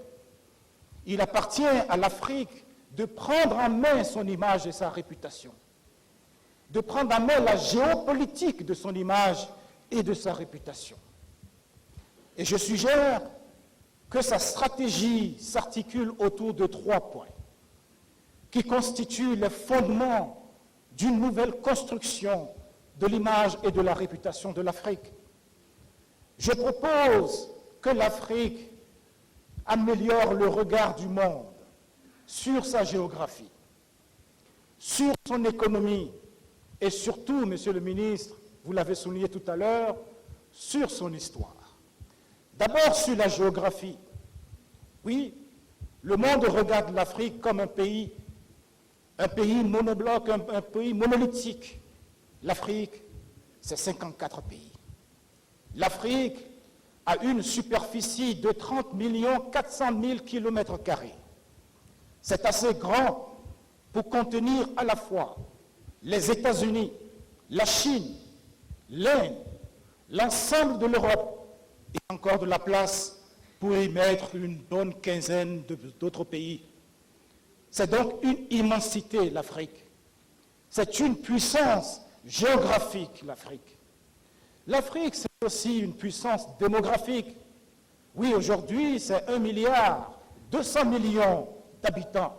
Il appartient à l'Afrique de prendre en main son image et sa réputation, de prendre en main la géopolitique de son image et de sa réputation. Et je suggère que sa stratégie s'articule autour de 3 points qui constituent les fondements d'une nouvelle construction de l'image et de la réputation de l'Afrique. Je propose que l'Afrique améliore le regard du monde sur sa géographie, sur son économie et surtout, Monsieur le ministre, vous l'avez souligné tout à l'heure, sur son histoire. D'abord sur la géographie. Oui, le monde regarde l'Afrique comme un pays monobloc, un pays monolithique. L'Afrique, c'est 54 pays. L'Afrique a une superficie de 30 400 000 km². C'est assez grand pour contenir à la fois les États-Unis, la Chine, l'Inde, l'ensemble de l'Europe et encore de la place pour y mettre une bonne quinzaine d'autres pays. C'est donc une immensité, l'Afrique. C'est une puissance géographique, l'Afrique. L'Afrique, c'est aussi une puissance démographique. Oui, aujourd'hui, c'est 1,2 milliard d'habitants.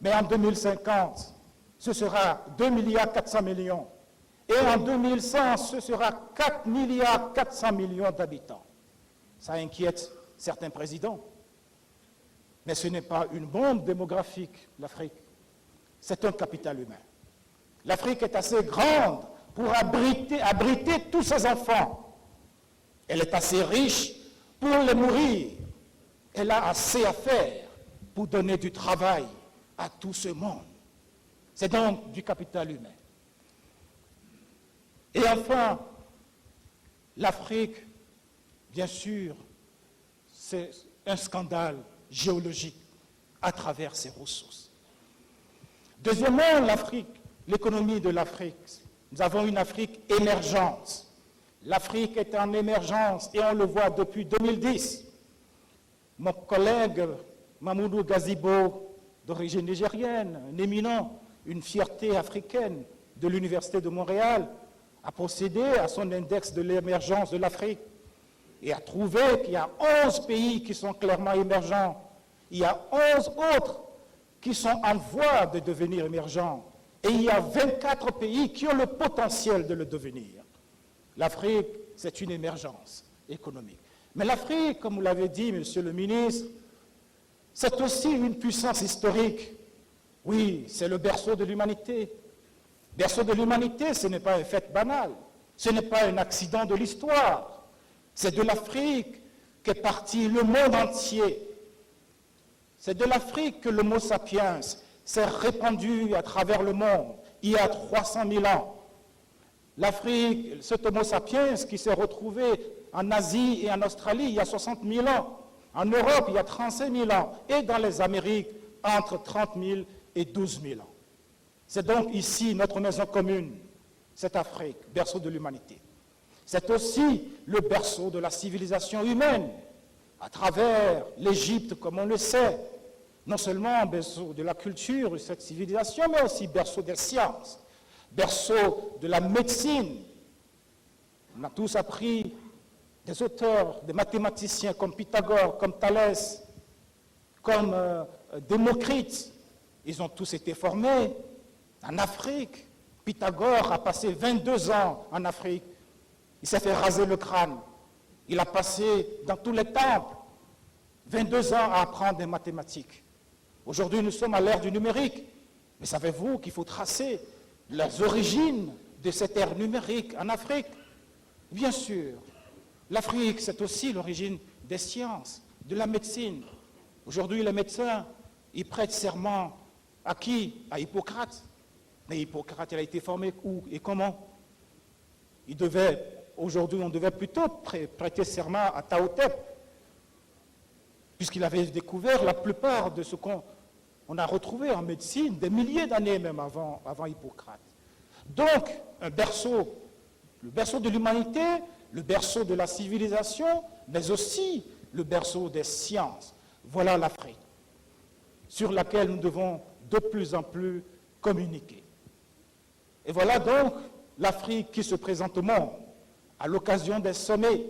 Mais en 2050, ce sera 2,4 milliards. Et en 2100, ce sera 4 milliards 400 millions d'habitants. Ça inquiète certains présidents. Mais ce n'est pas une bombe démographique, l'Afrique. C'est un capital humain. L'Afrique est assez grande pour abriter tous ses enfants. Elle est assez riche pour les nourrir. Elle a assez à faire pour donner du travail à tout ce monde. C'est donc du capital humain. Et enfin, l'Afrique, bien sûr, c'est un scandale géologique à travers ses ressources. Deuxièmement, l'Afrique, l'économie de l'Afrique. Nous avons une Afrique émergente. L'Afrique est en émergence et on le voit depuis 2010. Mon collègue Mamoudou Gazibo, d'origine nigérienne, un éminent, une fierté africaine de l'Université de Montréal, a procédé à son index de l'émergence de l'Afrique et a trouvé qu'il y a 11 pays qui sont clairement émergents. Il y a 11 autres qui sont en voie de devenir émergents. Et il y a 24 pays qui ont le potentiel de le devenir. L'Afrique, c'est une émergence économique. Mais l'Afrique, comme vous l'avez dit, Monsieur le ministre, c'est aussi une puissance historique. Oui, c'est le berceau de l'humanité. Berceau de l'humanité, ce n'est pas un fait banal. Ce n'est pas un accident de l'histoire. C'est de l'Afrique qu'est parti le monde entier. C'est de l'Afrique que le mot sapiens s'est répandu à travers le monde il y a 300 000 ans. L'Afrique, cet homo sapiens qui s'est retrouvé en Asie et en Australie il y a 60 000 ans, en Europe il y a 35 000 ans, et dans les Amériques entre 30 000 et 12 000 ans. C'est donc ici notre maison commune, cette Afrique, berceau de l'humanité. C'est aussi le berceau de la civilisation humaine, à travers l'Égypte, comme on le sait, non seulement berceau de la culture de cette civilisation, mais aussi berceau des sciences, berceau de la médecine. On a tous appris des auteurs, des mathématiciens comme Pythagore, comme Thalès, comme Démocrite. Ils ont tous été formés en Afrique. Pythagore a passé 22 ans en Afrique. Il s'est fait raser le crâne. Il a passé dans tous les temples 22 ans à apprendre des mathématiques. Aujourd'hui, nous sommes à l'ère du numérique. Mais savez-vous qu'il faut tracer les origines de cette ère numérique en Afrique? Bien sûr, l'Afrique, c'est aussi l'origine des sciences, de la médecine. Aujourd'hui, les médecins, ils prêtent serment à qui? À Hippocrate. Mais Hippocrate, il a été formé où et comment? Aujourd'hui, on devait plutôt prêter serment à Taotep, puisqu'il avait découvert la plupart de ce qu'on a retrouvé en médecine, des milliers d'années même avant Hippocrate. Donc, le berceau de l'humanité, le berceau de la civilisation, mais aussi le berceau des sciences. Voilà l'Afrique, sur laquelle nous devons de plus en plus communiquer. Et voilà donc l'Afrique qui se présente au monde, à l'occasion des sommets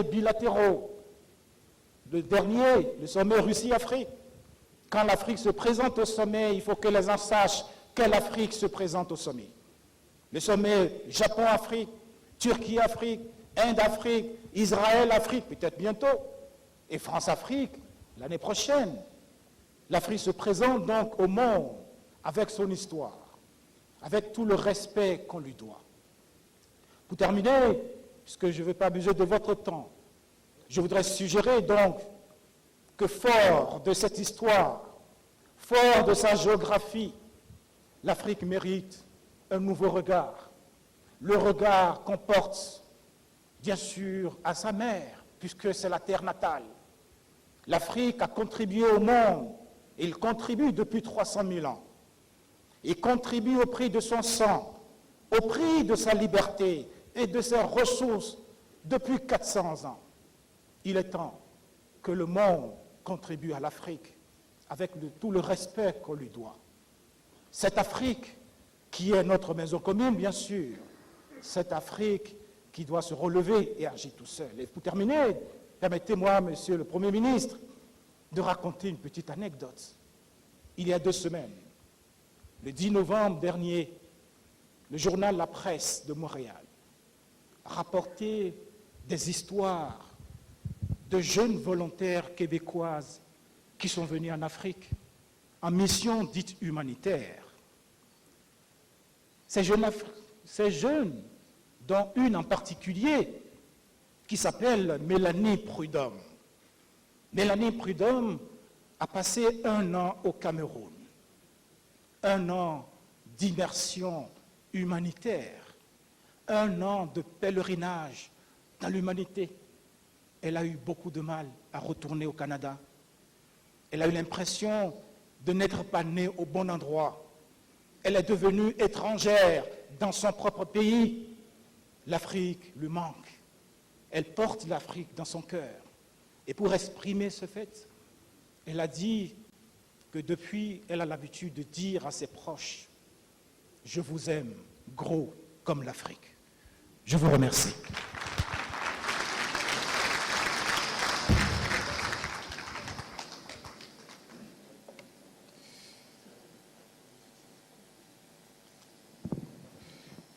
bilatéraux. Le dernier, le sommet Russie-Afrique. Quand l'Afrique se présente au sommet, il faut que les gens sachent quelle Afrique se présente au sommet. Le sommet Japon-Afrique, Turquie-Afrique, Inde-Afrique, Israël-Afrique, peut-être bientôt, et France-Afrique l'année prochaine. L'Afrique se présente donc au monde avec son histoire, avec tout le respect qu'on lui doit. Pour terminer, puisque je ne veux pas abuser de votre temps, je voudrais suggérer donc que fort de cette histoire, fort de sa géographie, l'Afrique mérite un nouveau regard. Le regard qu'on porte, bien sûr, à sa mère, puisque c'est la terre natale. L'Afrique a contribué au monde, et il contribue depuis 300 000 ans. Il contribue au prix de son sang, au prix de sa liberté et de ses ressources depuis 400 ans. Il est temps que le monde contribue à l'Afrique avec tout le respect qu'on lui doit. Cette Afrique qui est notre maison commune, bien sûr, cette Afrique qui doit se relever et agir tout seul. Et pour terminer, permettez-moi, Monsieur le Premier ministre, de raconter une petite anecdote. Il y a 2 semaines, le 10 novembre dernier, le journal La Presse de Montréal a rapporté des histoires de jeunes volontaires québécoises qui sont venus en Afrique en mission dite humanitaire. Ces jeunes, dont une en particulier, qui s'appelle Mélanie Prudhomme. Mélanie Prudhomme a passé 1 an au Cameroun, 1 an d'immersion humanitaire, 1 an de pèlerinage dans l'humanité. Elle a eu beaucoup de mal à retourner au Canada. Elle a eu l'impression de n'être pas née au bon endroit. Elle est devenue étrangère dans son propre pays. L'Afrique lui manque. Elle porte l'Afrique dans son cœur. Et pour exprimer ce fait, elle a dit que depuis, elle a l'habitude de dire à ses proches, « Je vous aime, gros comme l'Afrique ». Je vous remercie.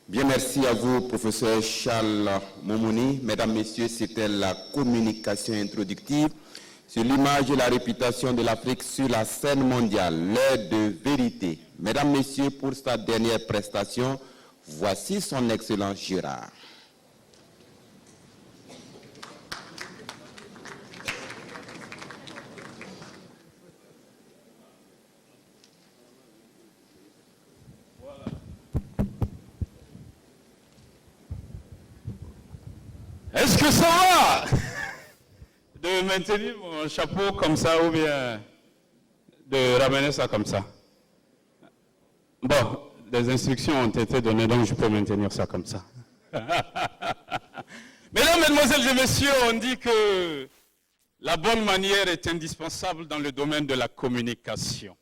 Bien, merci à vous, professeur Charles Momouni. Mesdames, Messieurs, c'était la communication introductive sur l'image et la réputation de l'Afrique sur la scène mondiale, l'heure de vérité. Mesdames, Messieurs, pour sa dernière prestation, voici son Excellence Gérard. Est-ce que ça va de maintenir mon chapeau comme ça ou bien de ramener ça comme ça? Bon, des instructions ont été données, donc je peux maintenir ça comme ça. Mesdames, Mesdemoiselles et Messieurs, on dit que la bonne manière est indispensable dans le domaine de la communication.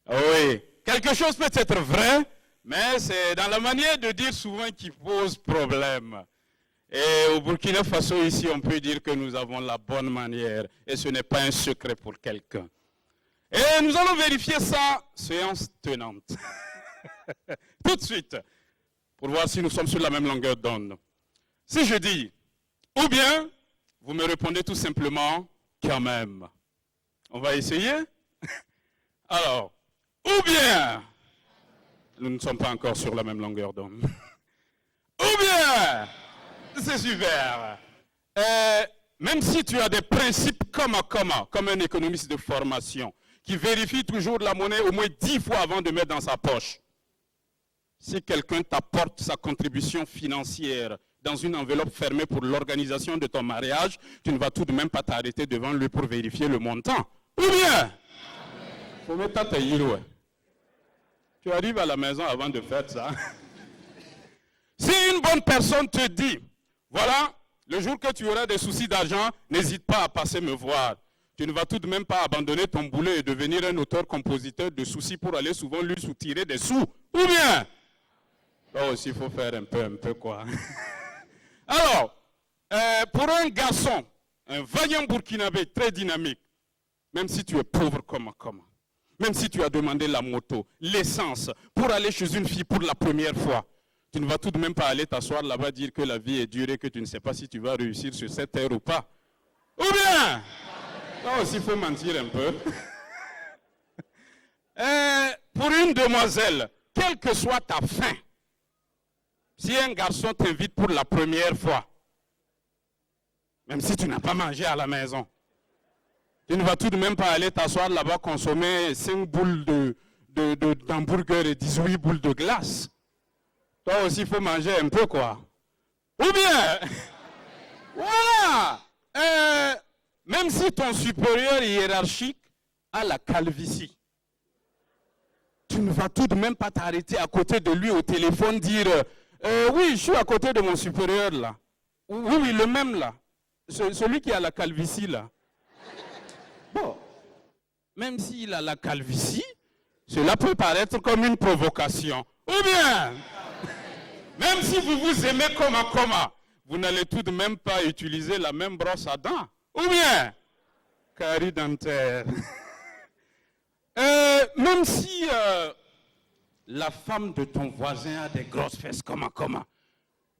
Oui, quelque chose peut être vrai, mais c'est dans la manière de dire souvent qui pose problème. Et au Burkina Faso, ici, on peut dire que nous avons la bonne manière. Et ce n'est pas un secret pour quelqu'un. Et nous allons vérifier ça, séance tenante. Tout de suite, pour voir si nous sommes sur la même longueur d'onde. Si je dis, ou bien, vous me répondez tout simplement, quand même. On va essayer? Alors, ou bien, nous ne sommes pas encore sur la même longueur d'onde. Ou bien, c'est super. Même si tu as des principes comme un économiste de formation, qui vérifie toujours la monnaie au moins 10 fois avant de mettre dans sa poche. Si quelqu'un t'apporte sa contribution financière dans une enveloppe fermée pour l'organisation de ton mariage, tu ne vas tout de même pas t'arrêter devant lui pour vérifier le montant. Ou bien, faut mettre ta yiro. Tu arrives à la maison avant de faire ça. Si une bonne personne te dit, voilà, le jour que tu auras des soucis d'argent, n'hésite pas à passer me voir. Tu ne vas tout de même pas abandonner ton boulot et devenir un auteur-compositeur de soucis pour aller souvent lui soutirer des sous. Ou bien, là aussi, il faut faire un peu quoi. Alors, pour un garçon, un vaillant Burkinabé très dynamique, même si tu es pauvre comme, même si tu as demandé la moto, l'essence, pour aller chez une fille pour la première fois, tu ne vas tout de même pas aller t'asseoir là-bas dire que la vie est dure et que tu ne sais pas si tu vas réussir sur cette terre ou pas. Ou bien, là aussi il faut mentir un peu. Pour une demoiselle, quelle que soit ta faim, si un garçon t'invite pour la première fois, même si tu n'as pas mangé à la maison, tu ne vas tout de même pas aller t'asseoir là-bas consommer 5 boules d'hamburger et 18 boules de glace. Toi aussi, il faut manger un peu, quoi. Ou bien, voilà, même si ton supérieur hiérarchique a la calvitie, tu ne vas tout de même pas t'arrêter à côté de lui au téléphone, dire oui, je suis à côté de mon supérieur, là. Oui, le même, là. Celui qui a la calvitie, là. Bon, même s'il a la calvitie, cela peut paraître comme une provocation. Ou bien, même si vous vous aimez comme, vous n'allez tout de même pas utiliser la même brosse à dents. Ou bien, carie dentaire. Même si la femme de ton voisin a des grosses fesses, comment?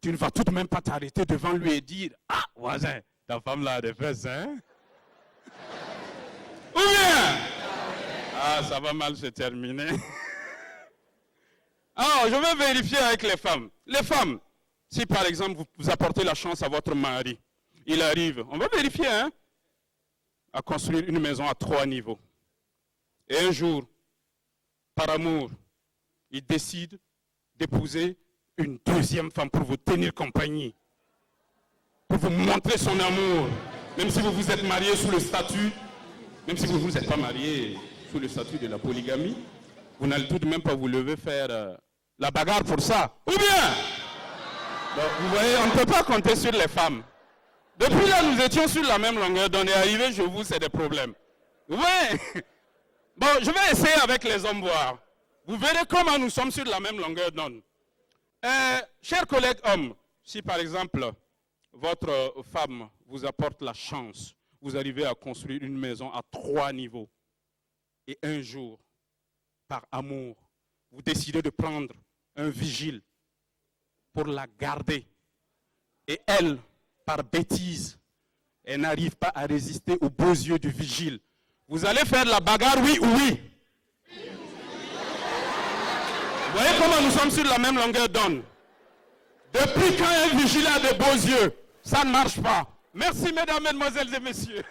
Tu ne vas tout de même pas t'arrêter devant lui et dire, ah, voisin, ta femme là a des fesses, hein? Ou bien, ah, ça va mal se terminer. Alors, je vais vérifier avec les femmes. Les femmes, si par exemple vous apportez la chance à votre mari, il arrive, on va vérifier, hein, à construire une maison à 3 niveaux. Et un jour, par amour, il décide d'épouser une deuxième femme pour vous tenir compagnie, pour vous montrer son amour, même si vous vous êtes marié sous le statut, même si vous ne vous êtes pas marié sous le statut de la polygamie, vous n'allez tout de même pas vous lever faire la bagarre pour ça. Ou bien, donc, vous voyez, on ne peut pas compter sur les femmes. Depuis là, nous étions sur la même longueur d'onde et arrivé chez vous, c'est des problèmes. Vous voyez? Bon, je vais essayer avec les hommes voir. Vous verrez comment nous sommes sur la même longueur d'onde. Chers collègues hommes, si par exemple, votre femme vous apporte la chance, vous arrivez à construire une maison à 3 niveaux, et un jour, par amour, vous décidez de prendre un vigile pour la garder, et elle, par bêtise, elle n'arrive pas à résister aux beaux yeux du vigile. Vous allez faire la bagarre, oui ou oui? Vous voyez comment nous sommes sur la même longueur d'onde? Depuis quand un vigile a de beaux yeux, ça ne marche pas. Merci mesdames, mesdemoiselles et messieurs.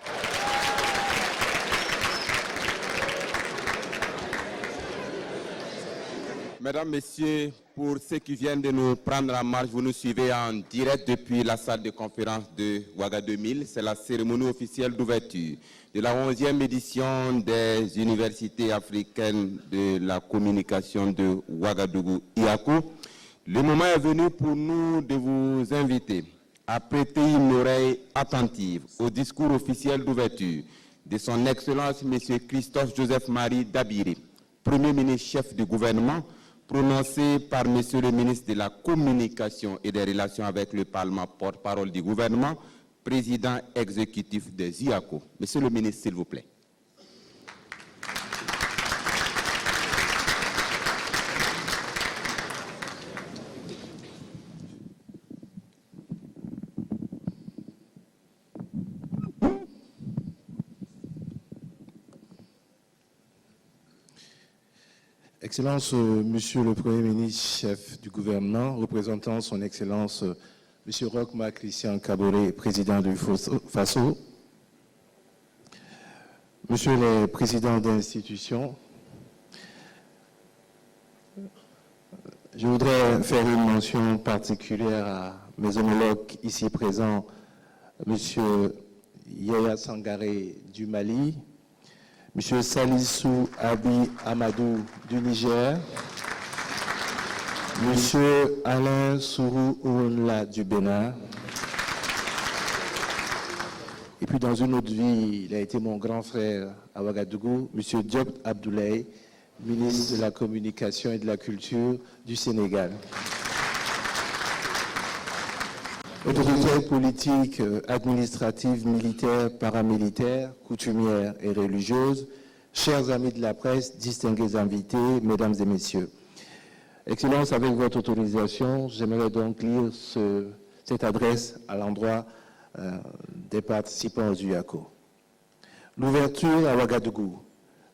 Mesdames, Messieurs, pour ceux qui viennent de nous prendre en marche, vous nous suivez en direct depuis la salle de conférence de Ouagadougou. C'est la cérémonie officielle d'ouverture de la 11e édition des universités africaines de la communication de Ouagadougou, IACO. Le moment est venu pour nous de vous inviter à prêter une oreille attentive au discours officiel d'ouverture de son Excellence M. Christophe Joseph-Marie Dabiri, Premier ministre chef du gouvernement, prononcé par M. le ministre de la Communication et des Relations avec le Parlement, porte-parole du gouvernement, président exécutif des IACO. Monsieur le ministre, s'il vous plaît. Excellence, Monsieur le Premier ministre, chef du gouvernement, représentant son Excellence, Monsieur Roch-Marc Christian Kaboré, président du FASO, Monsieur le Président d'institutions, je voudrais faire une mention particulière à mes homologues ici présents, Monsieur Yaya Sangaré du Mali, Monsieur Salissou Abi Amadou du Niger, Monsieur Alain Sourou Ounla du Bénin, et puis dans une autre vie, il a été mon grand frère à Ouagadougou, Monsieur Diop Abdoulaye, ministre de la Communication et de la Culture du Sénégal. Autorités politiques, administratives, militaires, paramilitaires, coutumières et religieuses, chers amis de la presse, distingués invités, mesdames et messieurs. Excellence, avec votre autorisation, j'aimerais donc lire cette adresse à l'endroit des participants aux UACO. L'ouverture à Ouagadougou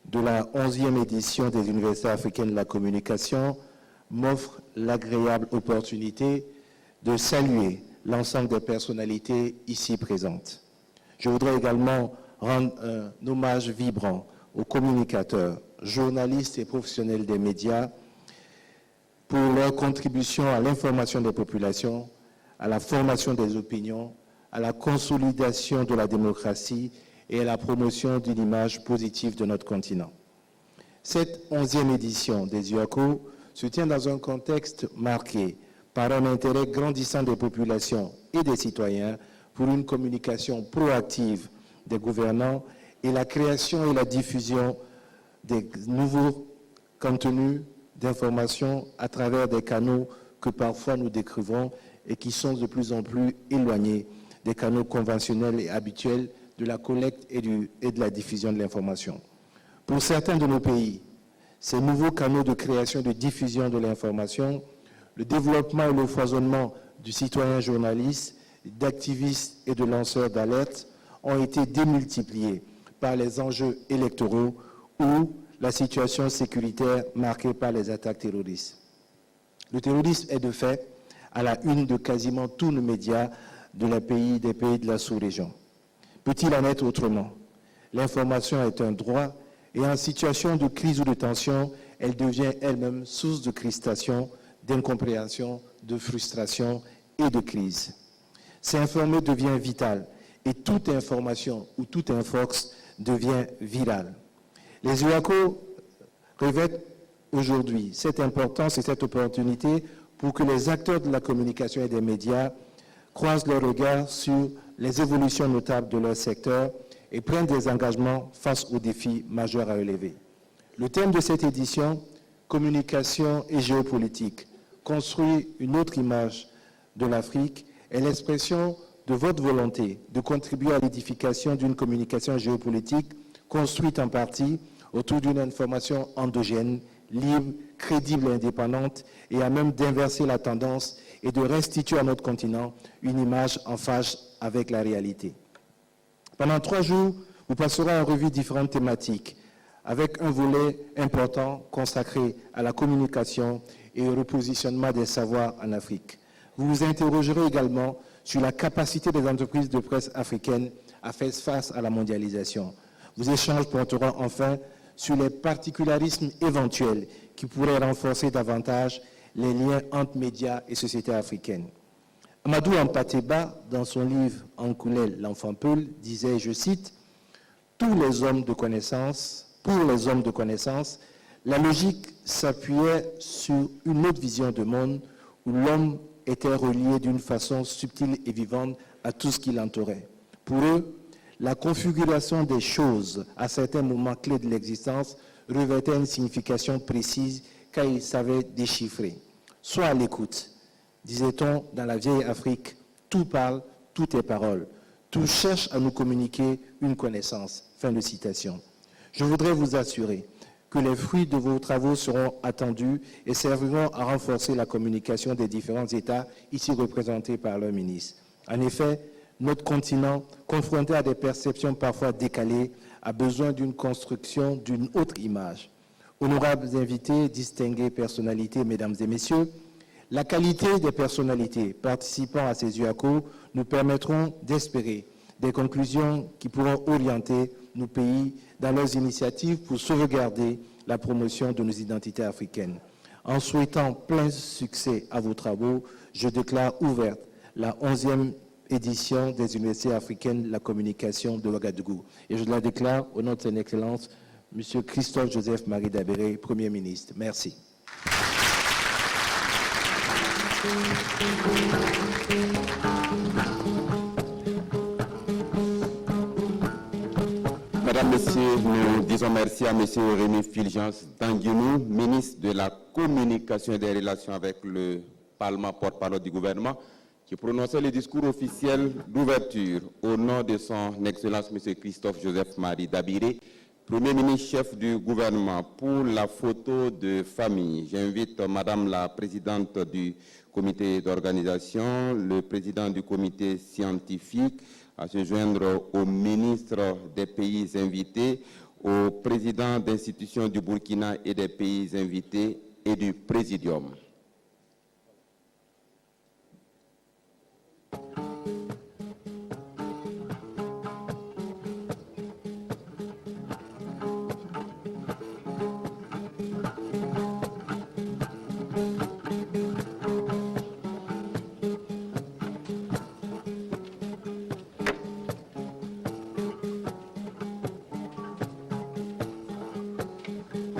de la 11e édition des Universités africaines de la communication m'offre l'agréable opportunité de saluer l'ensemble des personnalités ici présentes. Je voudrais également rendre un hommage vibrant aux communicateurs, journalistes et professionnels des médias pour leur contribution à l'information des populations, à la formation des opinions, à la consolidation de la démocratie et à la promotion d'une image positive de notre continent. Cette 11e édition des UACO se tient dans un contexte marqué par un intérêt grandissant des populations et des citoyens pour une communication proactive des gouvernants et la création et la diffusion des nouveaux contenus d'information à travers des canaux que parfois nous découvrons et qui sont de plus en plus éloignés des canaux conventionnels et habituels de la collecte et de la diffusion de l'information. Pour certains de nos pays, ces nouveaux canaux de création et de diffusion de l'information, le développement et le foisonnement du citoyen journaliste, d'activistes et de lanceurs d'alerte ont été démultipliés par les enjeux électoraux ou la situation sécuritaire marquée par les attaques terroristes. Le terrorisme est de fait à la une de quasiment tous les médias des pays de la sous-région. Peut-il en être autrement? L'information est un droit et en situation de crise ou de tension, elle devient elle-même source de crispation, d'incompréhension, de frustration et de crise. S'informer devient vital et toute information ou tout infox devient viral. Les UACO revêtent aujourd'hui cette importance et cette opportunité pour que les acteurs de la communication et des médias croisent leur regard sur les évolutions notables de leur secteur et prennent des engagements face aux défis majeurs à relever. Le thème de cette édition, communication et géopolitique, construit une autre image de l'Afrique, est l'expression de votre volonté de contribuer à l'édification d'une communication géopolitique construite en partie autour d'une information endogène, libre, crédible et indépendante, et à même d'inverser la tendance et de restituer à notre continent une image en phase avec la réalité. Pendant 3 jours, vous passerez en revue différentes thématiques, avec un volet important consacré à la communication et au repositionnement des savoirs en Afrique. Vous vous interrogerez également sur la capacité des entreprises de presse africaines à faire face à la mondialisation. Vos échanges porteront enfin sur les particularismes éventuels qui pourraient renforcer davantage les liens entre médias et sociétés africaines. Amadou Ampateba, dans son livre « Ankoulel, l'enfant Peul », disait, je cite, « Pour les hommes de connaissance, la logique s'appuyait sur une autre vision du monde où l'homme était relié d'une façon subtile et vivante à tout ce qui l'entourait. Pour eux, la configuration des choses à certains moments clés de l'existence revêtait une signification précise car ils savaient déchiffrer. Soit à l'écoute, disait-on dans la vieille Afrique, tout parle, tout est parole. Tout cherche à nous communiquer une connaissance. » Fin de citation. Je voudrais vous assurer que les fruits de vos travaux seront attendus et serviront à renforcer la communication des différents États ici représentés par leurs ministres. En effet, notre continent, confronté à des perceptions parfois décalées, a besoin d'une construction d'une autre image. Honorables invités, distinguées personnalités, mesdames et messieurs, la qualité des personnalités participant à ces UACO nous permettront d'espérer des conclusions qui pourront orienter nos pays dans leurs initiatives pour sauvegarder la promotion de nos identités africaines. En souhaitant plein succès à vos travaux, je déclare ouverte la 11e édition des Universités africaines de la communication de Ouagadougou. Et je la déclare au nom de son Excellence, M. Christophe Joseph Marie Dabéré, Premier ministre. Merci. Mesdames, Messieurs, nous disons merci à M. Rémi Fulgence Danguinou, ministre de la Communication et des Relations avec le Parlement, porte-parole du gouvernement, qui prononçait le discours officiel d'ouverture au nom de son Excellence M. Christophe Joseph Marie Dabéré, Premier ministre chef du gouvernement. Pour la photo de famille, j'invite Madame la Présidente du comité d'organisation, le Président du comité scientifique, à se joindre au ministre des pays invités, au président d'institutions du Burkina et des pays invités et du Présidium.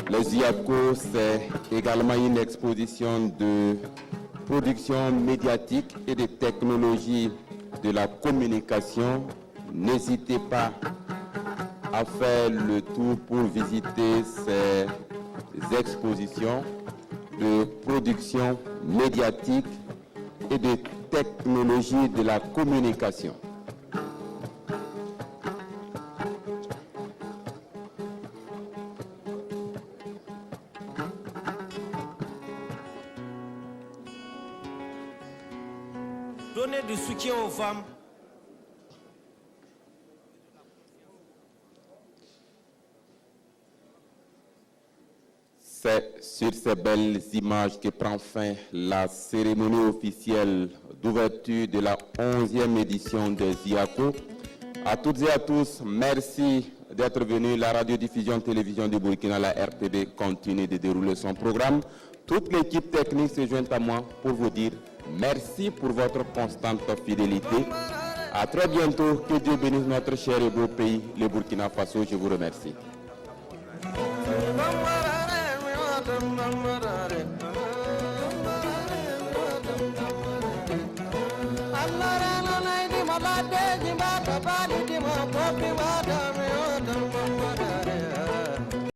Les IACO, c'est également une exposition de production médiatique et de technologies de la communication. N'hésitez pas à faire le tour pour visiter ces expositions de production médiatique et de technologies de la communication. donner du soutien aux femmes. C'est sur ces belles images que prend fin la cérémonie officielle d'ouverture de la 11e édition de ZIACO. À toutes et à tous, merci d'être venus. La radiodiffusion télévision du Burkina, la RTB, continue de dérouler son programme. Toute l'équipe technique se joint à moi pour vous dire merci pour votre constante fidélité. À très bientôt. Que Dieu bénisse notre cher et beau pays, le Burkina Faso. Je vous remercie. Allah